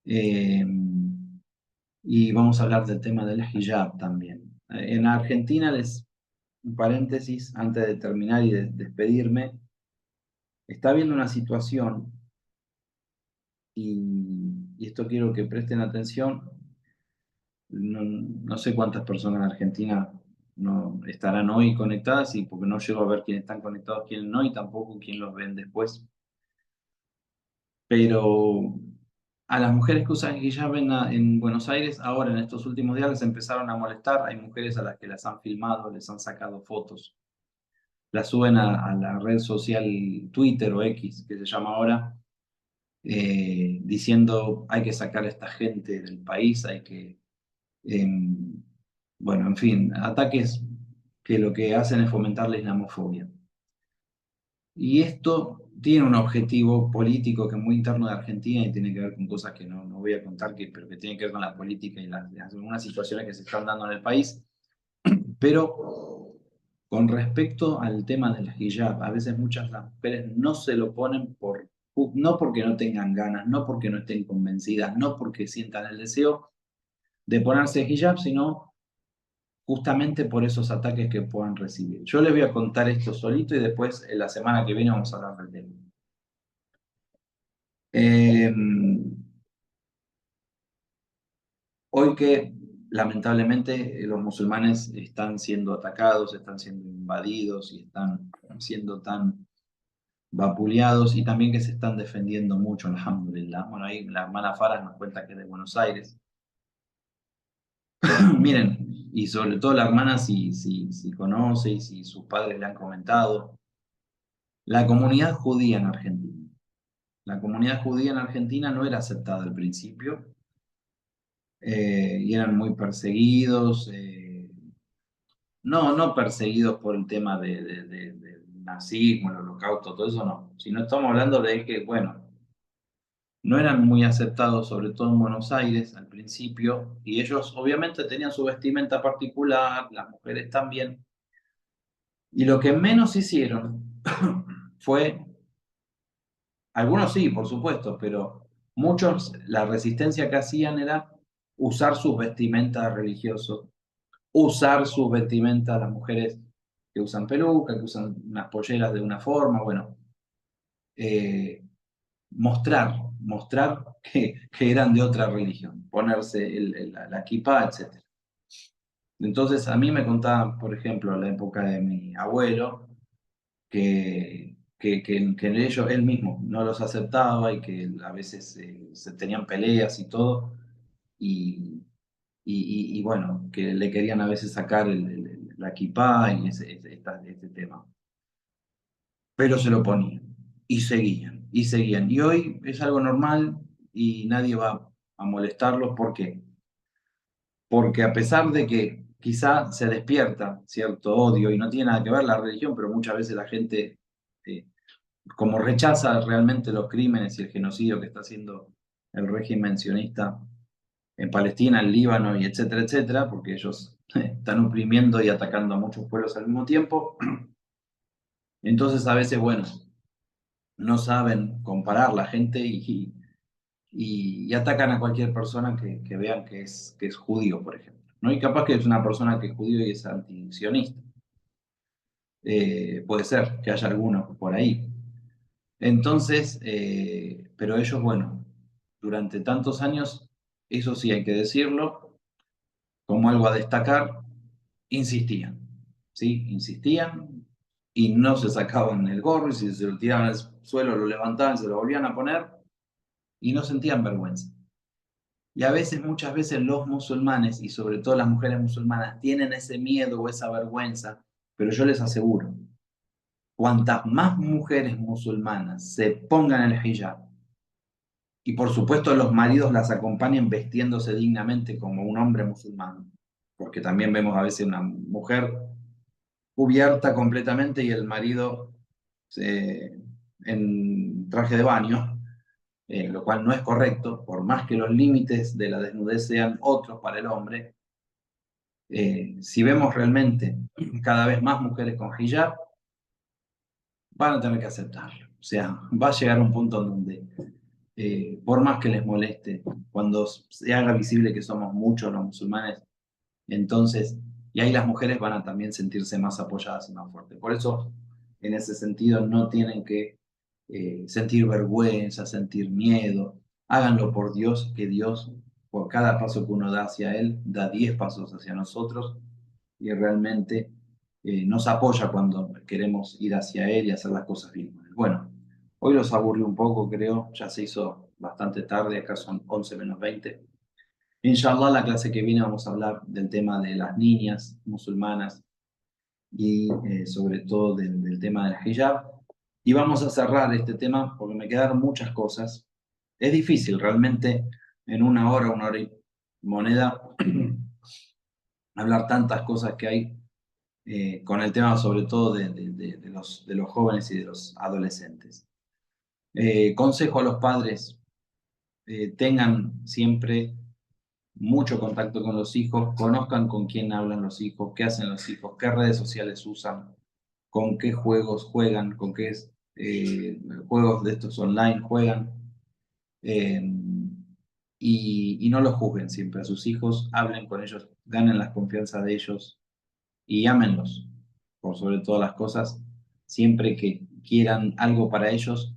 Eh, y vamos a hablar del tema del hijab también. En Argentina, un paréntesis antes de terminar y de despedirme, está habiendo una situación y esto quiero que presten atención. No sé cuántas personas en Argentina no estarán hoy conectadas y porque no llego a ver quiénes están conectados, quiénes no y tampoco quién los ven después. Pero a las mujeres que usan hijab en Buenos Aires, ahora en estos últimos días les empezaron a molestar. Hay mujeres a las que las han filmado, les han sacado fotos, las suben a la red social Twitter o X, que se llama ahora, diciendo hay que sacar a esta gente del país, hay que, bueno, en fin, ataques que lo que hacen es fomentar la islamofobia. Y esto tiene un objetivo político que es muy interno de Argentina y tiene que ver con cosas que no voy a contar, pero que tienen que ver con la política y algunas situaciones que se están dando en el país. Pero con respecto al tema del hijab, a veces muchas las mujeres no se lo ponen no porque no tengan ganas, no porque no estén convencidas, no porque sientan el deseo de ponerse hijab, sino justamente por esos ataques que puedan recibir. Yo les voy a contar esto solito y después la semana que viene vamos a hablar del tema. Eh, Hoy que lamentablemente los musulmanes están siendo atacados, están siendo invadidos y están siendo tan vapuleados y también que se están defendiendo mucho, alhamdulillah. Bueno, ahí la hermana Farah nos cuenta que es de Buenos Aires. Miren, y sobre todo la hermana si conoce y si sus padres le han comentado, la comunidad judía en Argentina. La comunidad judía en Argentina no era aceptada al principio y eran muy perseguidos. No perseguidos por el tema del nazismo, el holocausto, todo eso no, sino estamos hablando de que, bueno, no eran muy aceptados, sobre todo en Buenos Aires al principio, y ellos obviamente tenían su vestimenta particular, las mujeres también, y lo que menos hicieron fue, algunos sí, por supuesto, pero muchos, la resistencia que hacían era usar sus vestimentas religiosos, usar sus vestimentas, las mujeres que usan peluca, que usan unas polleras de una forma, bueno, eh, mostrar que eran de otra religión, ponerse la kipá, etc. Entonces a mí me contaban, por ejemplo, la época de mi abuelo, que ellos, él mismo no los aceptaba y que a veces se tenían peleas y todo, y, y bueno, que le querían a veces sacar la kipá y este tema. Pero se lo ponían y seguían y seguían. Y hoy es algo normal y nadie va a molestarlos. ¿Por qué? Porque a pesar de que quizá se despierta cierto odio y no tiene nada que ver la religión, pero muchas veces la gente, eh, como rechaza realmente los crímenes y el genocidio que está haciendo el régimen sionista en Palestina, en Líbano y etcétera, etcétera, porque ellos están oprimiendo y atacando a muchos pueblos al mismo tiempo. Entonces a veces, bueno, no saben comparar la gente y atacan a cualquier persona que vean que es judío, por ejemplo. ¿No? Y capaz que es una persona que es judío y es antisionista. Puede ser que haya alguno por ahí. Entonces, pero ellos, bueno, durante tantos años, eso sí hay que decirlo, como algo a destacar, insistían, ¿sí? Insistían y no se sacaban el gorro y si se lo tiraban al suelo, lo levantaban, se lo volvían a poner y no sentían vergüenza. Y a veces, muchas veces los musulmanes, y sobre todo las mujeres musulmanas, tienen ese miedo o esa vergüenza, pero yo les aseguro, cuantas más mujeres musulmanas se pongan el hijab, y por supuesto los maridos las acompañen vestiéndose dignamente como un hombre musulmán, porque también vemos a veces una mujer cubierta completamente y el marido en traje de baño, lo cual no es correcto, por más que los límites de la desnudez sean otros para el hombre. Si vemos realmente cada vez más mujeres con hijab, van a tener que aceptarlo. O sea, va a llegar un punto en donde, por más que les moleste, cuando se haga visible que somos muchos los musulmanes, entonces, y ahí las mujeres van a también sentirse más apoyadas y más fuertes. Por eso, en ese sentido, no tienen que sentir vergüenza, sentir miedo. Háganlo por Dios, que Dios, por cada paso que uno da hacia Él, da 10 pasos hacia nosotros y realmente nos apoya cuando queremos ir hacia Él y hacer las cosas bien. Bueno, hoy los aburrí un poco, creo, ya se hizo bastante tarde, acá son 11 menos 20. Inshallah, la clase que viene vamos a hablar del tema de las niñas musulmanas y sobre todo del tema del hijab. Y vamos a cerrar este tema porque me quedaron muchas cosas. Es difícil realmente en una hora y moneda, hablar tantas cosas que hay con el tema sobre todo de los jóvenes y de los adolescentes. Consejo a los padres, tengan siempre mucho contacto con los hijos, conozcan con quién hablan los hijos, qué hacen los hijos, qué redes sociales usan, con qué juegos juegan, con qué juegos de estos online juegan. Eh, y no los juzguen siempre a sus hijos, hablen con ellos, ganen la confianza de ellos y ámenlos por sobre todas las cosas, siempre que quieran algo para ellos,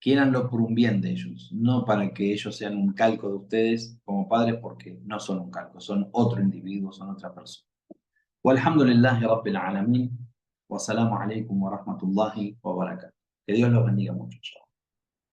quiéranlo por un bien de ellos, no para que ellos sean un calco de ustedes como padres, porque no son un calco, son otro individuo, son otra persona. Walhamdulillahi Rabbil Alamin, wassalamu alaikum wa rahmatullahi wa barakatuh. Que Dios los bendiga mucho.